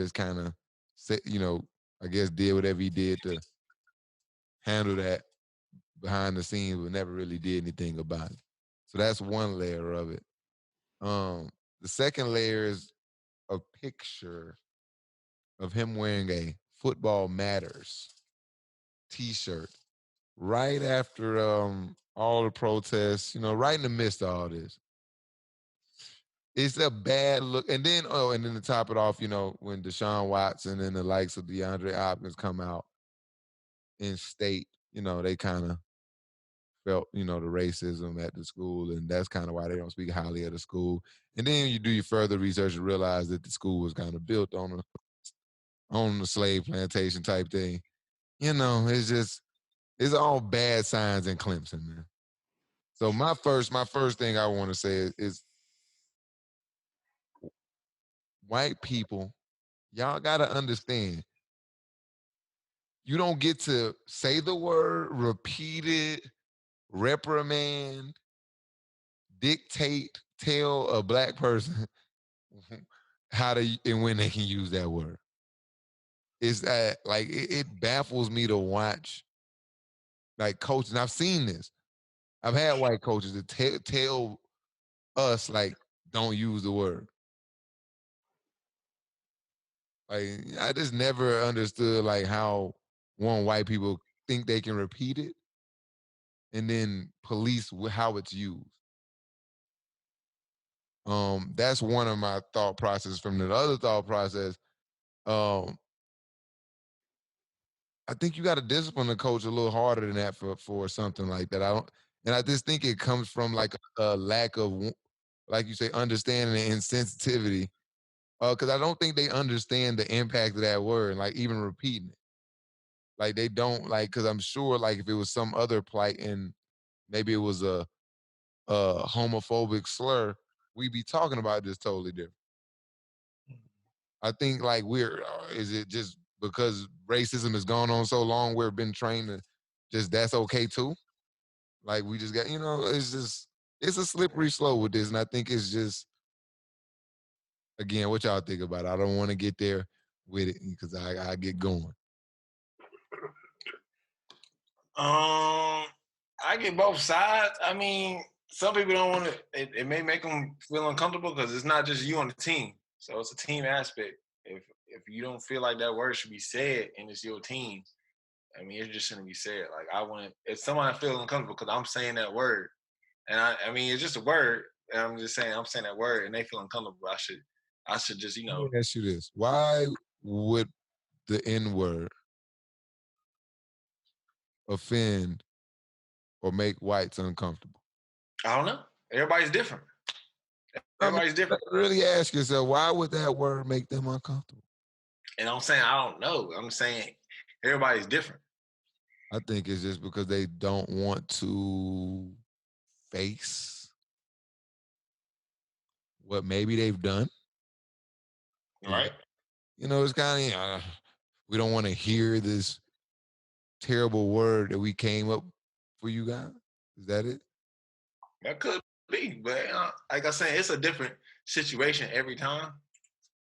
said, I guess did whatever he did to handle that behind the scenes, but never really did anything about it. So that's one layer of it. The second layer is a picture of him wearing a Football Matters t-shirt right after all the protests, right in the midst of all this. It's a bad look. And then to top it off, when Deshaun Watson and the likes of DeAndre Hopkins come out and state, they kind of felt, the racism at the school, and that's kind of why they don't speak highly of the school. And then you do your further research and realize that the school was kind of built on the slave plantation type thing. It's all bad signs in Clemson, man. So my first thing I want to say is white people, y'all got to understand, you don't get to say the word, repeat it, reprimand, dictate, tell a black person how to and when they can use that word. It's that it baffles me to watch coaches, and I've seen this. I've had white coaches that tell us don't use the word. I just never understood how white people think they can repeat it and then police how it's used. That's one of my thought processes. From the other thought process, I think you got to discipline the coach a little harder than that for something like that. I just think it comes from a lack of, like you say, understanding and sensitivity Because I don't think they understand the impact of that word, like even repeating it. Like they don't like, because I'm sure like if it was some other plight and maybe it was a homophobic slur, we'd be talking about this totally different. I think like is it just because racism has gone on so long, we've been trained to just that's okay too? Like we just got, it's a slippery slope with this. And I think it's just, again, what y'all think about it? I don't want to get there with it because I get going. I get both sides. I mean, some people don't want to. It may make them feel uncomfortable because it's not just you on the team. So it's a team aspect. If you don't feel like that word should be said and it's your team, I mean, it just shouldn't be said. Like if someone feels uncomfortable because I'm saying that word, and I mean, it's just a word. And I'm just saying, I'm saying that word, and they feel uncomfortable. I should just, Let me ask you this: why would the N-word offend or make whites uncomfortable? I don't know. Everybody's different. Everybody's different. Really ask yourself, why would that word make them uncomfortable? And I'm saying I don't know. I'm saying everybody's different. I think it's just because they don't want to face what maybe they've done. Right. It's kind of, we don't want to hear this terrible word that we came up for you guys. Is that it? That could be, but like I said, it's a different situation every time.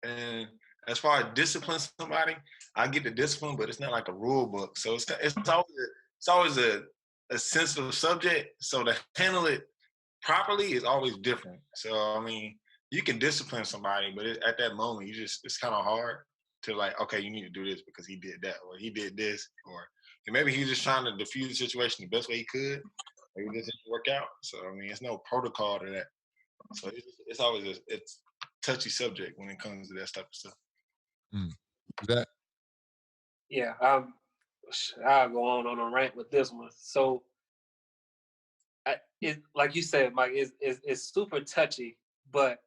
And as far as discipline somebody, I get the discipline, but it's not like a rule book. So it's always a sensitive subject. So to handle it properly is always different. So I mean, you can discipline somebody, but at that moment, it's kind of hard to like, okay, you need to do this because he did that, or he did this, or maybe he's just trying to diffuse the situation the best way he could. Maybe this didn't work out. So I mean, it's no protocol to that. So it's always it's touchy subject when it comes to that type of stuff. That? Yeah, I'll go on a rant with this one. So, like you said, Mike, it's super touchy, but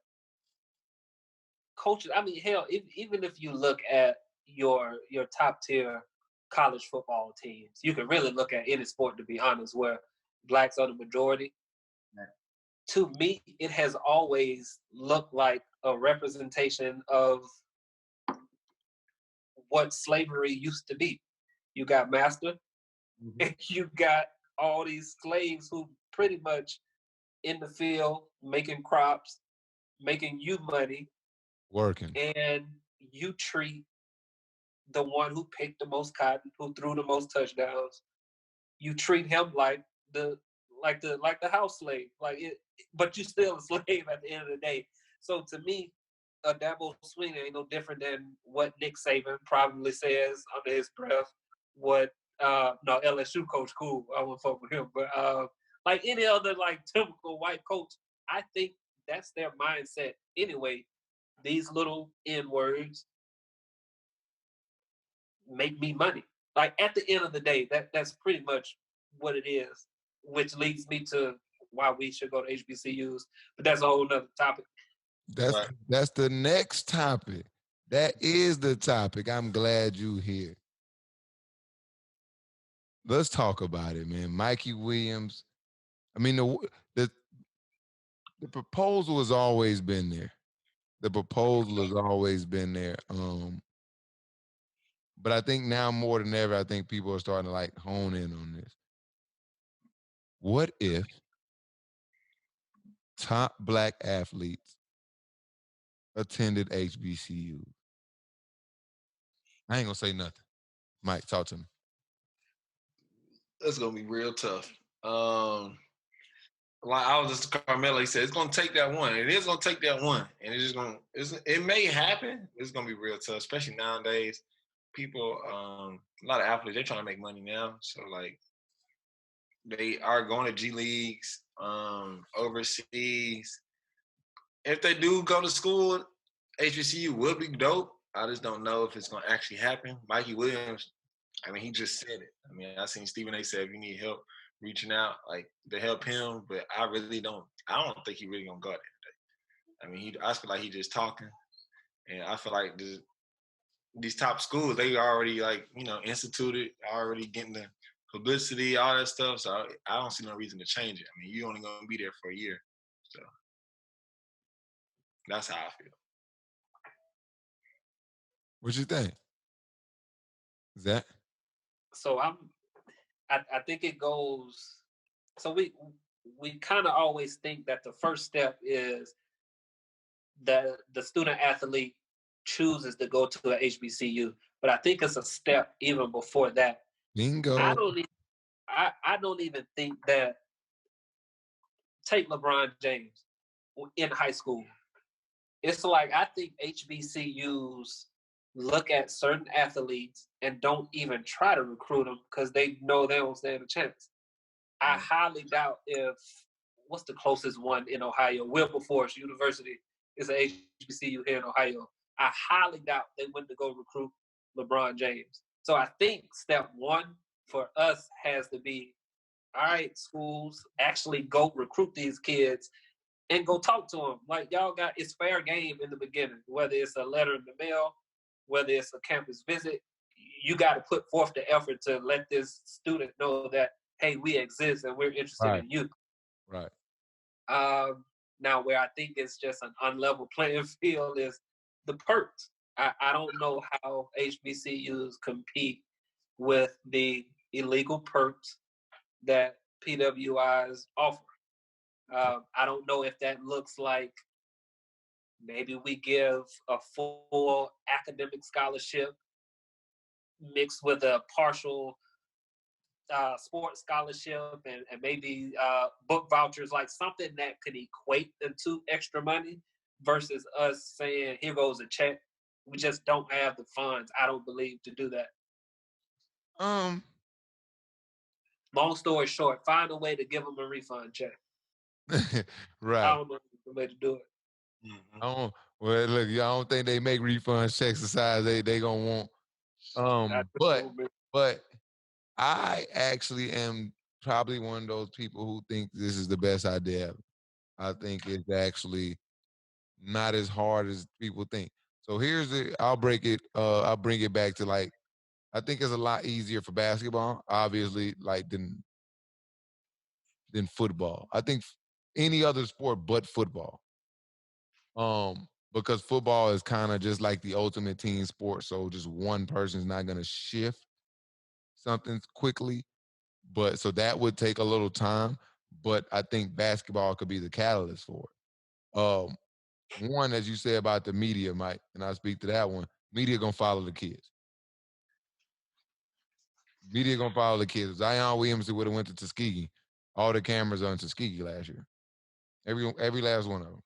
coaches. I mean, hell, even if you look at your top tier college football teams, you can really look at any sport, to be honest, where blacks are the majority. Right. To me, it has always looked like a representation of what slavery used to be. You got master, and you got all these slaves who pretty much in the field making crops, making you money, working, and you treat the one who picked the most cotton, who threw the most touchdowns. You treat him like the house slave, but you still a slave at the end of the day. So to me, a Dabo Swinney ain't no different than what Nick Saban probably says under his breath. What no, LSU coach, cool, I won't fuck with him, but like any other like typical white coach, I think that's their mindset anyway. These little N words make me money. Like at the end of the day, that's pretty much what it is, which leads me to why we should go to HBCUs. But that's a whole nother topic. That's the next topic. That is the topic. I'm glad you here. Let's talk about it, man. Mikey Williams. I mean, the proposal has always been there. The proposal has always been there. But I think now more than ever, I think people are starting to like hone in on this. What if top black athletes attended HBCU? I ain't gonna say nothing. Mike, talk to me. That's gonna be real tough. Like I was just Carmelo, he said it's gonna take that one. It is gonna take that one, and it may happen. It's gonna be real tough, especially nowadays. People, a lot of athletes, they're trying to make money now, so like they are going to G leagues, overseas. If they do go to school, HBCU would be dope. I just don't know if it's gonna actually happen. Mikey Williams, I mean, he just said it. I mean, I seen Stephen A. said if you need help reaching out, like to help him, but I don't think he really gonna go there. I mean, I feel like he just talking. And I feel like these top schools, they already instituted, already getting the publicity, all that stuff. So I don't see no reason to change it. I mean, you're only gonna be there for a year, so that's how I feel. What you think? Zach? So I think it goes. So we kind of always think that the first step is that the student athlete chooses to go to a HBCU, but I think it's a step even before that. Bingo. I don't even think that. Take LeBron James in high school. It's like I think HBCUs look at certain athletes and don't even try to recruit them because they know they don't stand a chance. I highly doubt if what's the closest one in Ohio? Wilberforce University is an HBCU here in Ohio. I highly doubt they went to go recruit LeBron James. So I think step one for us has to be, all right, schools, actually go recruit these kids and go talk to them. Like y'all got, it's fair game in the beginning, whether it's a letter in the mail, whether it's a campus visit, you got to put forth the effort to let this student know that, hey, we exist and we're interested in you. Right. Now, where I think it's just an unlevel playing field is the perks. I don't know how HBCUs compete with the illegal perks that PWIs offer. I don't know if that looks like maybe we give a full academic scholarship mixed with a partial sports scholarship and maybe book vouchers, like something that could equate into extra money versus us saying, here goes a check. We just don't have the funds, I don't believe, to do that. Long story short, find a way to give them a refund check. Right. I don't know the way to do it. Well, look, I don't think they make refund checks the size they gonna want. But I actually am probably one of those people who think this is the best idea ever. I think it's actually not as hard as people think. So I'll bring it back to, like, I think it's a lot easier for basketball, obviously, like than football. I think any other sport but football. Because football is kind of just like the ultimate team sport. So just one person's not gonna shift something quickly. But so that would take a little time. But I think basketball could be the catalyst for it. One, as you said about the media, Mike, and I speak to that one, media gonna follow the kids. Media gonna follow the kids. Zion Williamson would have went to Tuskegee. All the cameras are in Tuskegee last year. Every last one of them.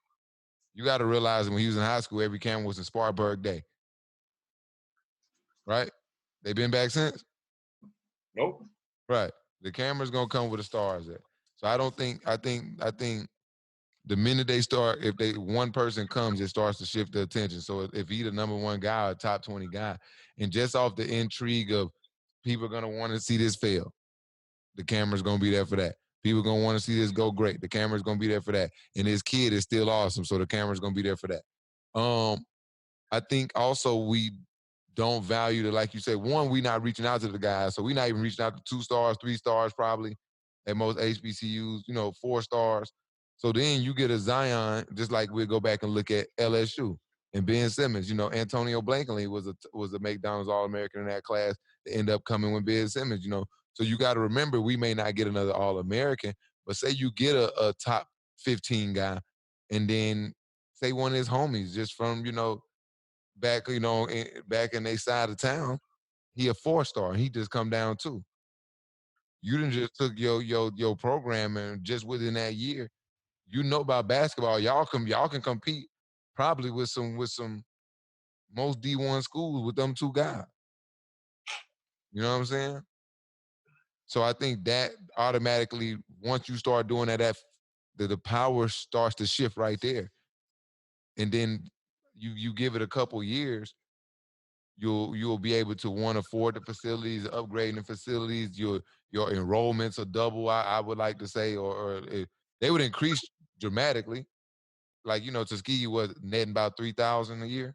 You got to realize when he was in high school, every camera was in Spartanburg Day. Right? They been back since? Nope. Right. The camera's gonna come with the stars at. So I think the minute they start, if one person comes, it starts to shift the attention. So if he the number one guy or top 20 guy, and just off the intrigue of people are gonna want to see this fail, the camera's gonna be there for that. People gonna want to see this go great. The camera's gonna be there for that. And this kid is still awesome, so the camera's gonna be there for that. I think also we don't value the, like you said, one, we not reaching out to the guys, so we not even reaching out to 2 stars, 3 stars probably at most HBCUs, 4 stars. So then you get a Zion, just like we'll go back and look at LSU and Ben Simmons. Antonio Blankley was a McDonald's All-American in that class to end up coming with Ben Simmons, So you got to remember, we may not get another All-American, but say you get a top 15 guy, and then say one of his homies just from, back, back in their side of town, he a 4-star, and he just come down too. You done just took your program, and just within that year, about basketball. Y'all can compete probably with some most D1 schools with them 2 guys. You know what I'm saying? So I think that automatically, once you start doing that, the power starts to shift right there. And then you give it a couple years, you'll be able to, one, afford the facilities, upgrading the facilities. Your enrollments are double, I would like to say, or they would increase dramatically. Like, Tuskegee was netting about 3,000 a year.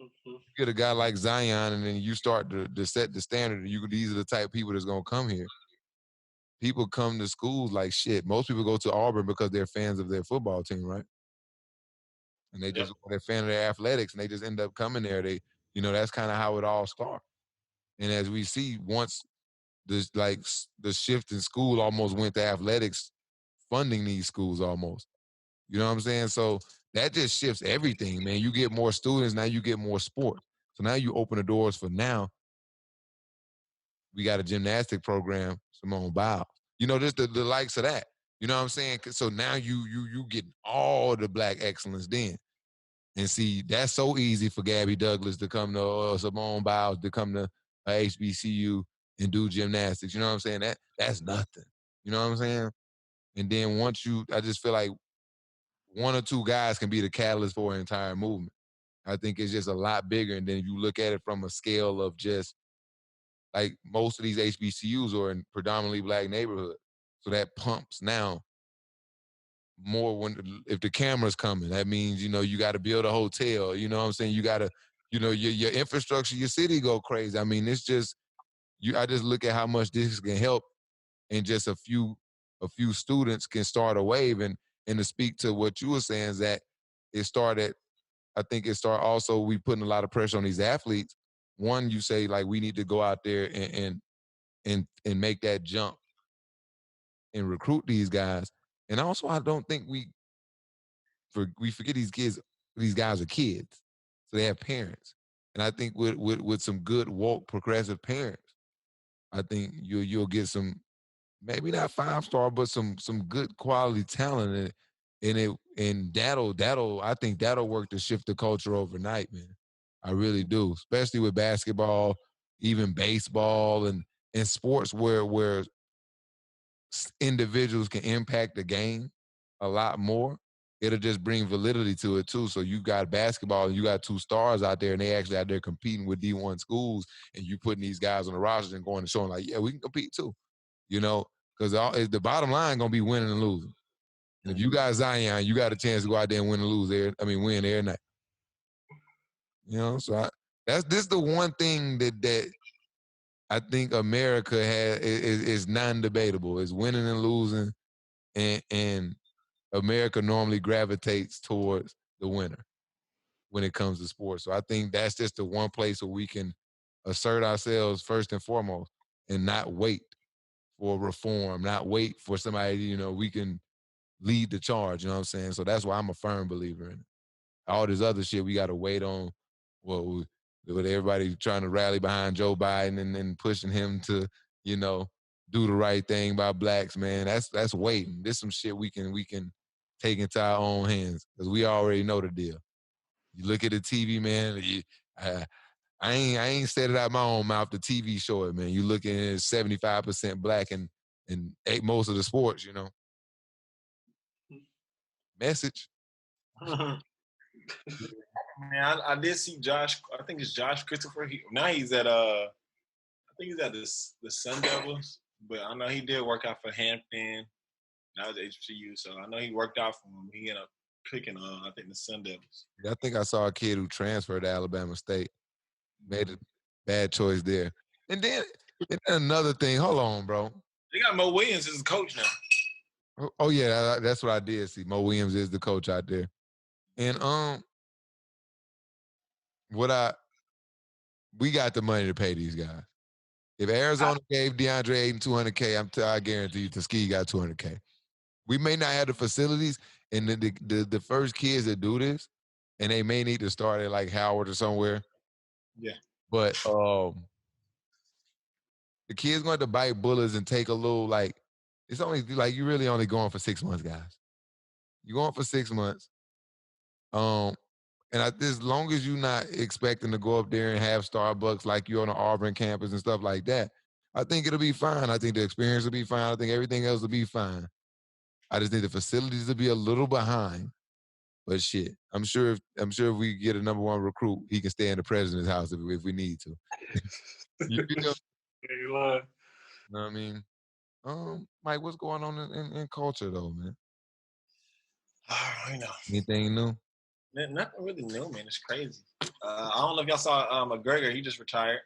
Mhm. Get a guy like Zion, and then you start to set the standard. These are the type of people that's gonna come here. People come to schools like shit. Most people go to Auburn because they're fans of their football team, right? And Yep. they're fan of their athletics, and they just end up coming there. That's kind of how it all starts. And as we see, once the shift in school almost went to athletics, funding these schools almost. You know what I'm saying? So that just shifts everything, man. You get more students, now you get more sports. So now you open the doors for now. We got a gymnastic program, Simone Biles. Just the likes of that. You know what I'm saying? So now you get all the black excellence then. And see, that's so easy for Gabby Douglas to come to Simone Biles to come to a HBCU and do gymnastics. You know what I'm saying? That's nothing. You know what I'm saying? And then I just feel like one or two guys can be the catalyst for an entire movement. I think it's just a lot bigger. And then if you look at it from a scale of just like most of these HBCUs are in predominantly black neighborhoods. So that pumps now more if the camera's coming. That means, you got to build a hotel. You know what I'm saying? You got to, your infrastructure, your city go crazy. I mean, it's just, I just look at how much this can help, and just a few students can start a wave. And to speak to what you were saying is that I think it started also, we putting a lot of pressure on these athletes. One, you say like, we need to go out there and make that jump and recruit these guys. And also, I don't think we forget these guys are kids. So they have parents. And I think with some good woke progressive parents, I think you'll get some, maybe not 5-star, but some good quality talent and that'll I think that'll work to shift the culture overnight, man. I really do, especially with basketball, even baseball and sports where individuals can impact the game a lot more. It'll just bring validity to it too. So you got basketball and you got two stars out there and they actually out there competing with D1 schools, and you putting these guys on the roster and going and showing like, yeah, we can compete too. Because the bottom line gonna be winning and losing. And if you got Zion, you got a chance to go out there and win and lose win every night. So this the one thing that I think America is non-debatable. Is winning and losing, and America normally gravitates towards the winner when it comes to sports. So I think that's just the one place where we can assert ourselves first and foremost, and not wait for reform, not wait for somebody, we can lead the charge, you know what I'm saying? So that's why I'm a firm believer in it. All this other shit we got to wait on, with everybody trying to rally behind Joe Biden and pushing him to, do the right thing by blacks, man. That's waiting. This some shit we can take into our own hands, because we already know the deal. You look at the TV, man. I ain't said it out my own mouth. The TV show it, man. You looking at 75% black and most of the sports, Message. Man, I did see Josh. I think it's Josh Christopher. Now he's at I think he's at the Sun Devils. But I know he did work out for Hampton. That was HBCU, so I know he worked out for him. He ended up picking I think the Sun Devils. I think I saw a kid who transferred to Alabama State. Made a bad choice there. And then another thing. Hold on, bro. They got Mo Williams as a coach now. Oh yeah, that's what I did see. Mo Williams is the coach out there. And we got the money to pay these guys. If Arizona gave DeAndre Ayton $200K, I guarantee you Tuskegee got $200K. We may not have the facilities, and the first kids that do this, and they may need to start at like Howard or somewhere. Yeah. But the kids going to bite bullets and take a little, like, it's only like you really only going for 6 months, guys. You're going for 6 months. And as long as you're not expecting to go up there and have Starbucks like you're on the Auburn campus and stuff like that, I think it'll be fine. I think the experience will be fine. I think everything else will be fine. I just need the facilities to be a little behind. But shit, I'm sure if we get a number one recruit, he can stay in the president's house if we need to. You know what I mean? Mike, what's going on in culture though, man? I know. Anything new? Nothing really new, man. It's crazy. I don't know if y'all saw McGregor. He just retired.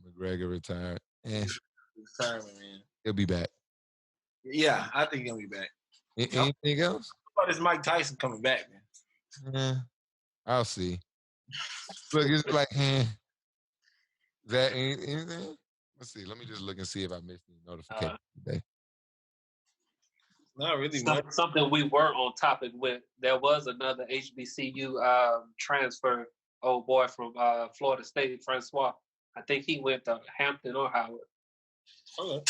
McGregor retired. Retirement, man. He'll be back. Yeah, I think he'll be back. Anything else? How about this Mike Tyson coming back, man? I'll see. Look, it's like, is that anything? Let's see. Let me just look and see if I missed any notifications today. Not really much. Something we were on topic with. There was another HBCU transfer. Old boy from Florida State, Francois. I think he went to Hampton or Howard. Okay.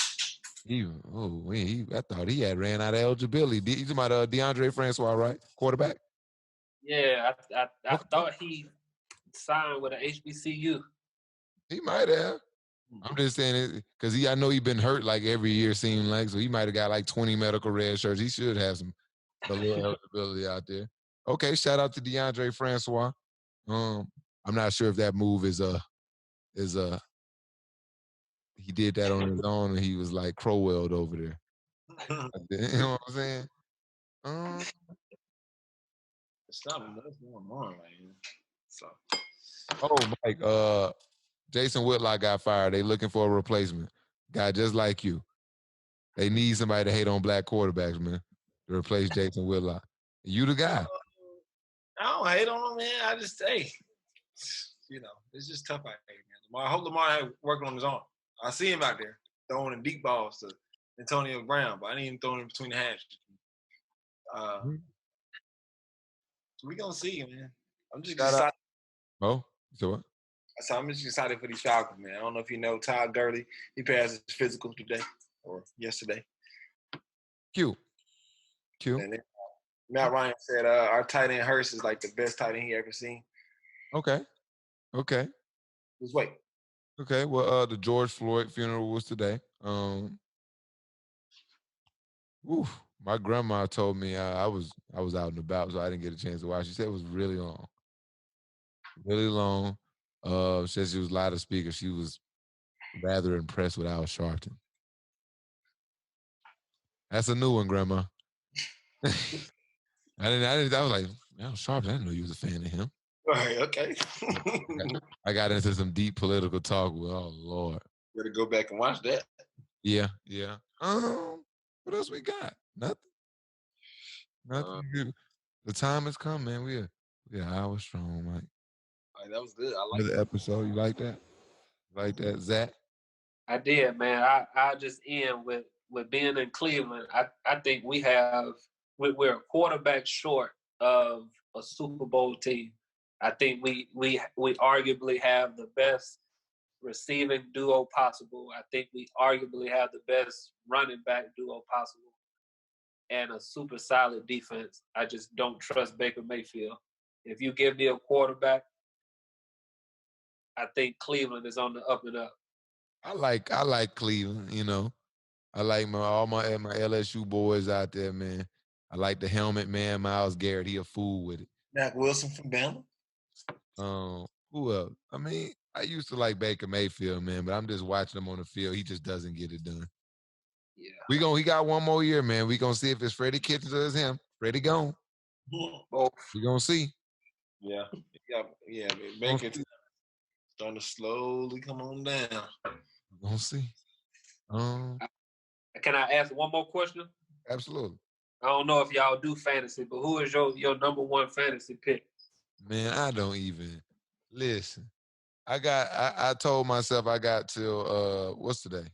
I thought he had ran out of eligibility. You talking about DeAndre Francois, right? Quarterback? Yeah, I thought he signed with an HBCU. He might have. I'm just saying it because I know he's been hurt like every year, seemed like, so he might have got like 20 medical red shirts. He should have a little eligibility out there. Okay, shout out to DeAndre Francois. I'm not sure if that move is he did that on his own and he was like Crowelled over there. You know what I'm saying? It's not what's going on right here. So. Oh, Mike, Jason Whitlock got fired. They looking for a replacement. Guy just like you. They need somebody to hate on black quarterbacks, man, to replace Jason Whitlock. You the guy. I don't hate on him, man. I just, it's just tough out here, man. I hope Lamar had working on his arm. I see him out there throwing the deep balls to Antonio Brown, but I didn't even throw him between the hashes. We gonna see, man. I'm just excited. Oh, so what? So I'm just excited for these Falcons, man. I don't know if you know Todd Gurley. He passed his physical today or yesterday. Cute. And then, Matt Ryan said our tight end Hurst is like the best tight end he ever seen. Okay. Just wait. Okay. Well, the George Floyd funeral was today. My grandma told me I was out and about, so I didn't get a chance to watch. She said it was really long. Really long. Said she was loud of speaker. She was rather impressed with Al Sharpton. That's a new one, Grandma. I was like, Al Sharpton, I didn't know you was a fan of him. All right, okay. I got into some deep political talk with, oh, Lord. Better go back and watch that. Yeah. What else we got? Nothing. The time has come, man. We're an hour strong, Mike. Right, that was good. I like the episode. You like that? Like that, Zach? I did, man. I just end with being in Cleveland. I think we're a quarterback short of a Super Bowl team. I think we arguably have the best receiving duo possible. I think we arguably have the best running back duo possible. And a super solid defense. I just don't trust Baker Mayfield. If you give me a quarterback, I think Cleveland is on the up and up. I like Cleveland, you know. I like all my LSU boys out there, man. I like the helmet, man. Myles Garrett, he a fool with it. Mac Wilson from Bama. Who else? I mean, I used to like Baker Mayfield, man, but I'm just watching him on the field. He just doesn't get it done. Yeah. He got one more year, man. We gonna see if it's Freddie Kitchens or it's him. Freddie gone. We gonna see. Yeah. Baker starting to slowly come on down. We're gonna see. Can I ask one more question? Absolutely. I don't know if y'all do fantasy, but who is your number one fantasy pick? Man, I don't even listen. I told myself I got till what's today?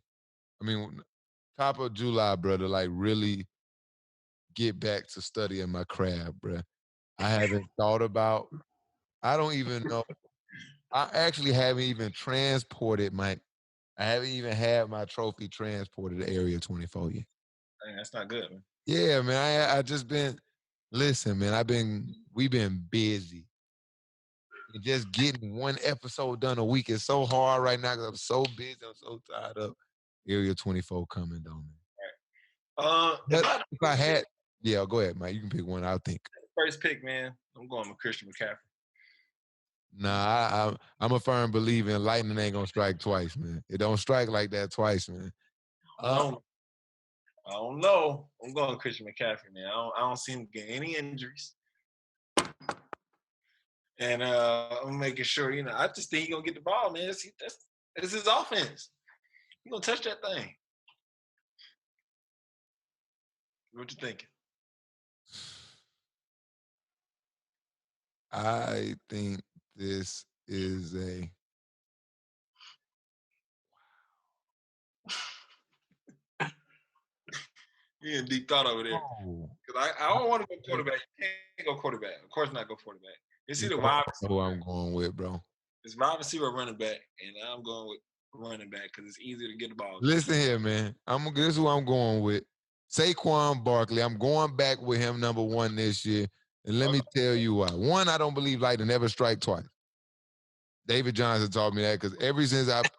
I mean, top of July, brother. Like really get back to studying my craft, bro. I haven't thought about. I don't even know. I actually haven't even transported I haven't even had my trophy transported to Area 24 yet. Dang, that's not good, man. Yeah, man. I just been. Listen, man. We've been busy. And just getting one episode done a week is so hard right now because I'm so busy. I'm so tired of Area 24 coming, though, man. If I had, yeah, go ahead, Mike. You can pick one. I'll think. First pick, man. I'm going with Christian McCaffrey. Nah, I'm a firm believer in lightning ain't gonna strike twice, man. It don't strike like that twice, man. I don't know. I'm going Christian McCaffrey, man. I don't see him getting any injuries. And I'm making sure, I just think he's going to get the ball, man. It's his offense. He's going to touch that thing. What you thinking? I think this is a. You in deep thought over there. Because I don't want to go quarterback. You can't go quarterback. Of course not go quarterback. It's either wide receiver. Who I'm going with, bro. It's wide receiver or running back. And I'm going with running back because it's easier to get the ball. Listen here, man. This is who I'm going with. Saquon Barkley. I'm going back with him number 1 this year. And let me tell you why. One, I don't believe lightning never strike twice. David Johnson taught me that because ever since I've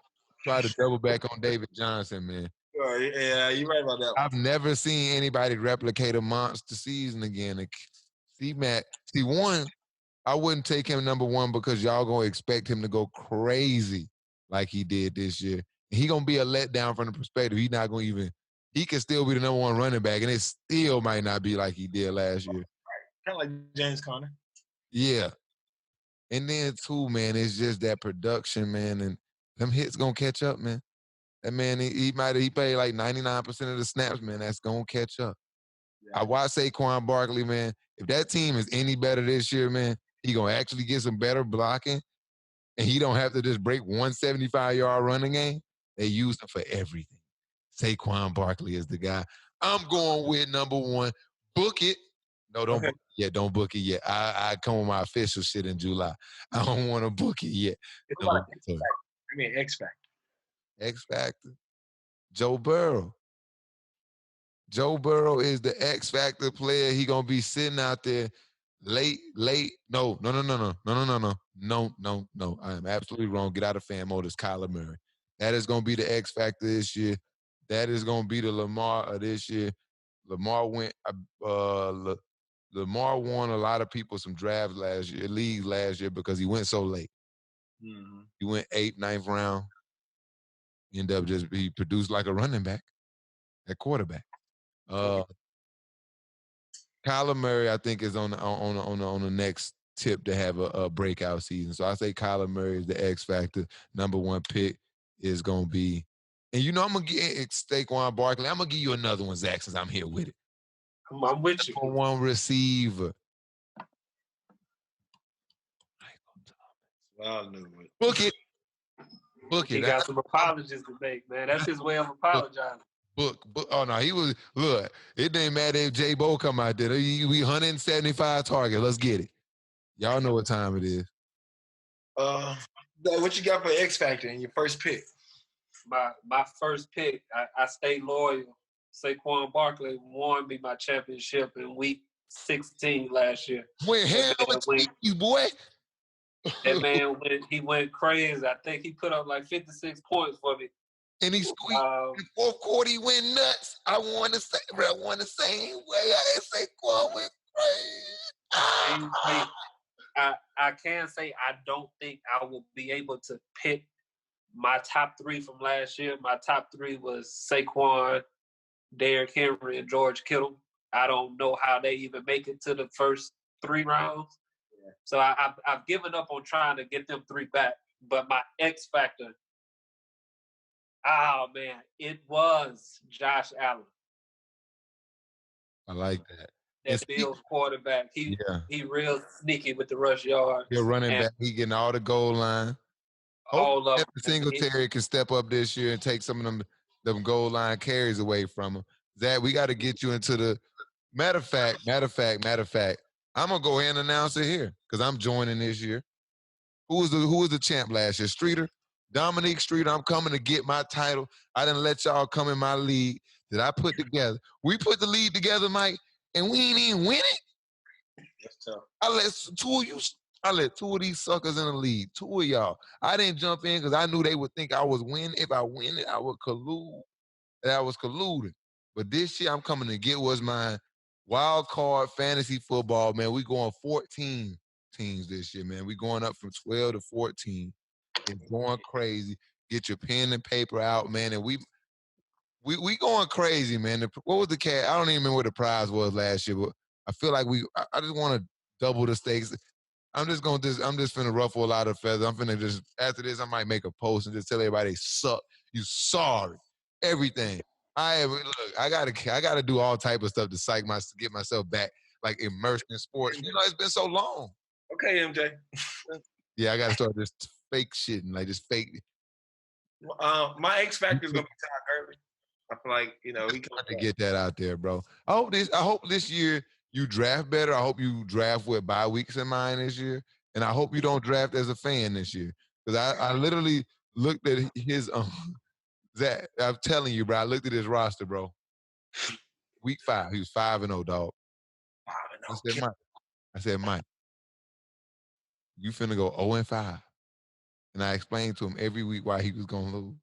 tried to double back on David Johnson, man. Yeah, you're right about that one. I've never seen anybody replicate a monster season again. And see, Matt, one, I wouldn't take him number 1 because y'all going to expect him to go crazy like he did this year. And he going to be a letdown from the perspective. He's not going to even – he can still be the number 1 running back, and it still might not be like he did last year. Kind of like James Conner. Yeah. And then, too, man, it's just that production, man, and them hits going to catch up, man. That man, he played like 99% of the snaps, man. That's going to catch up. Yeah. I watch Saquon Barkley, man. If that team is any better this year, man, he going to actually get some better blocking, and he don't have to just break 175-yard running game. They use him for everything. Saquon Barkley is the guy. I'm going with number 1. Book it. No, don't book it yet. Don't book it yet. I come with my official shit in July. I don't want to book it yet. X Factor. X Factor. Joe Burrow. Joe Burrow is the X Factor player. He gonna be sitting out there late. No. I am absolutely wrong. Get out of fan mode. It's Kyler Murray. That is gonna be the X Factor this year. That is gonna be the Lamar of this year. Lamar won a lot of people some drafts leagues last year because he went so late. Mm-hmm. He went 8th, 9th round. He ended up he produced like a running back at quarterback. Kyler Murray, I think, is on the next tip to have a breakout season. So I say Kyler Murray is the X factor. Number 1 pick is gonna be, and I'm gonna get Saquon Barkley. I'm gonna give you another one, Zach, since I'm here with it. I'm with you. Number 1 receiver. I knew it. Book it. He got some apologies to make, man. That's his way of apologizing. Book. Oh, no, look, it didn't matter if J. Bo come out there. We 175 target. Let's get it. Y'all know what time it is. What you got for X Factor in your first pick? My first pick, I stayed loyal. Saquon Barkley won me my championship in week 16 last year. Went hell with you, boy. That man went crazy. I think he put up like 56 points for me. And he squeaked. In the 4th quarter, he went nuts. I want the same way. I say Saquon went crazy. I can say I don't think I will be able to pick my top 3 from last year. My top 3 was Saquon, Derrick Henry, and George Kittle. I don't know how they even make it to the first 3 rounds. So I've given up on trying to get them 3 back. But my X factor, man, it was Josh Allen. I like that. That Bills quarterback. He real sneaky with the rush yards. He's running back. He getting all the goal line. All of them. Singletary can step up this year and take some of them goal line carries away from him. Zach, we got to get you into the matter of fact. I'm gonna go ahead and announce it here because I'm joining this year. Who was the champ last year? Streeter, Dominique Streeter. I'm coming to get my title. I didn't let y'all come in my league that I put together. We put the league together, Mike, and we ain't even win it. That's tough. I let 2 of these suckers in the league. 2 of y'all. I didn't jump in because I knew they would think I was winning. If I win it, I would collude. That I was colluding. But this year, I'm coming to get what's mine. Wild card fantasy football, man. We going 14 teams this year, man. We going up from 12 to 14. It's going crazy. Get your pen and paper out, man. And we going crazy, man. What was the cat? I don't even remember what the prize was last year, but I feel like I just want to double the stakes. I'm just finna ruffle a lot of feathers. I'm finna just after this, I might make a post and just tell everybody they suck. You sorry. Everything. I gotta do all type of stuff to get myself back like immersed in sports. You know, it's been so long. Okay, MJ. Yeah, I gotta start this fake shit and like just fake. My X factor is gonna be Todd Gurley. I feel like he got to get that out there, bro. I hope this year you draft better. I hope you draft with bye weeks in mind this year, and I hope you don't draft as a fan this year because I literally looked at his Zach. I'm telling you, bro. I looked at his roster, bro. Week 5, he was 5-0, dog. 5-0. I said, Mike, you finna go 0-5, and I explained to him every week why he was gonna lose,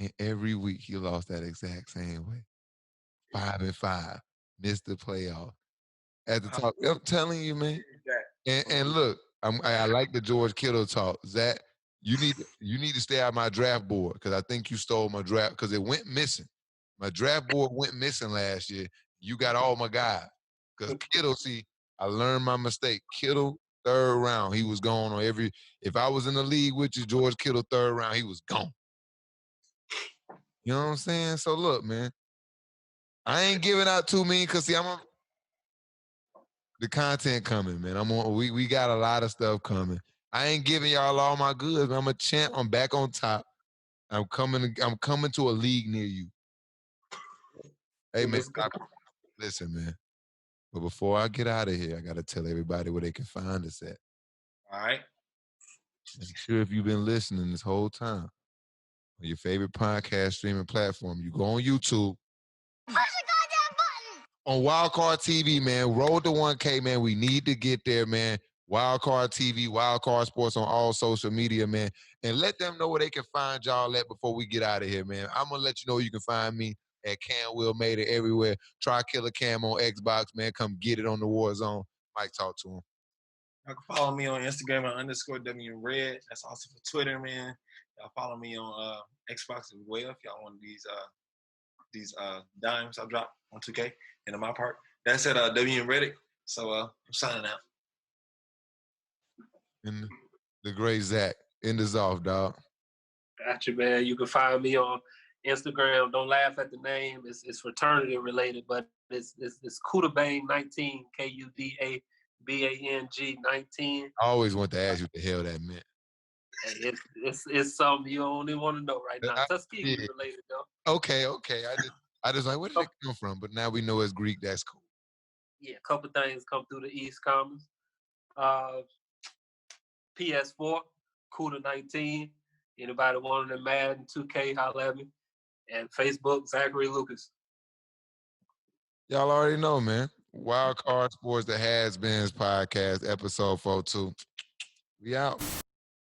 and every week he lost that exact same way. 5-5, missed the playoff. At the top, I'm telling you, man. And look, I like the George Kittle talk. Zach, you need to stay out my draft board because I think you stole my draft because it went missing. My draft board went missing last year. You got all my guys. Because Kittle, see, I learned my mistake. Kittle, 3rd round, he was gone on every. If I was in the league with you, George Kittle, 3rd round, he was gone. You know what I'm saying? So look, man, I ain't giving out too many because see, the content coming, man. We got a lot of stuff coming. I ain't giving y'all all my goods, but I'm a champ. I'm back on top. I'm coming to a league near you. Hey, man, listen, man. But before I get out of here, I got to tell everybody where they can find us at. All right. Make sure if you've been listening this whole time on your favorite podcast streaming platform, you go on YouTube. On Wildcard TV, man, roll to 1K, man. We need to get there, man. Wildcard TV, Wildcard Sports on all social media, man. And let them know where they can find y'all at before we get out of here, man. I'm going to let you know you can find me at Cam Will Made It everywhere. Try Killer Cam on Xbox, man. Come get it on the Warzone. Mike, talk to him. You can follow me on Instagram at _WRed. That's also for Twitter, man. Y'all follow me on Xbox as well if y'all want these dimes I dropped on 2K. And on my part, that's at WM Reddick. So I'm signing out. And the great Zach. End us off, dog. Gotcha, man. You can find me on Instagram. Don't laugh at the name. It's fraternity related, but it's Kudabang 19, Kudabang 19. I always want to ask you what the hell that meant. It's something you don't even want to know right now. Tuskegee related though. Okay. I just like, where did it come from? But now we know it's Greek. That's cool. Yeah, a couple things come through the East Commons. PS4, Cuda 19. Anybody wanting to Madden 2K, holla at me. And Facebook, Zachary Lucas. Y'all already know, man. Wildcard Sports, the HasBeens Podcast, episode 42. We out.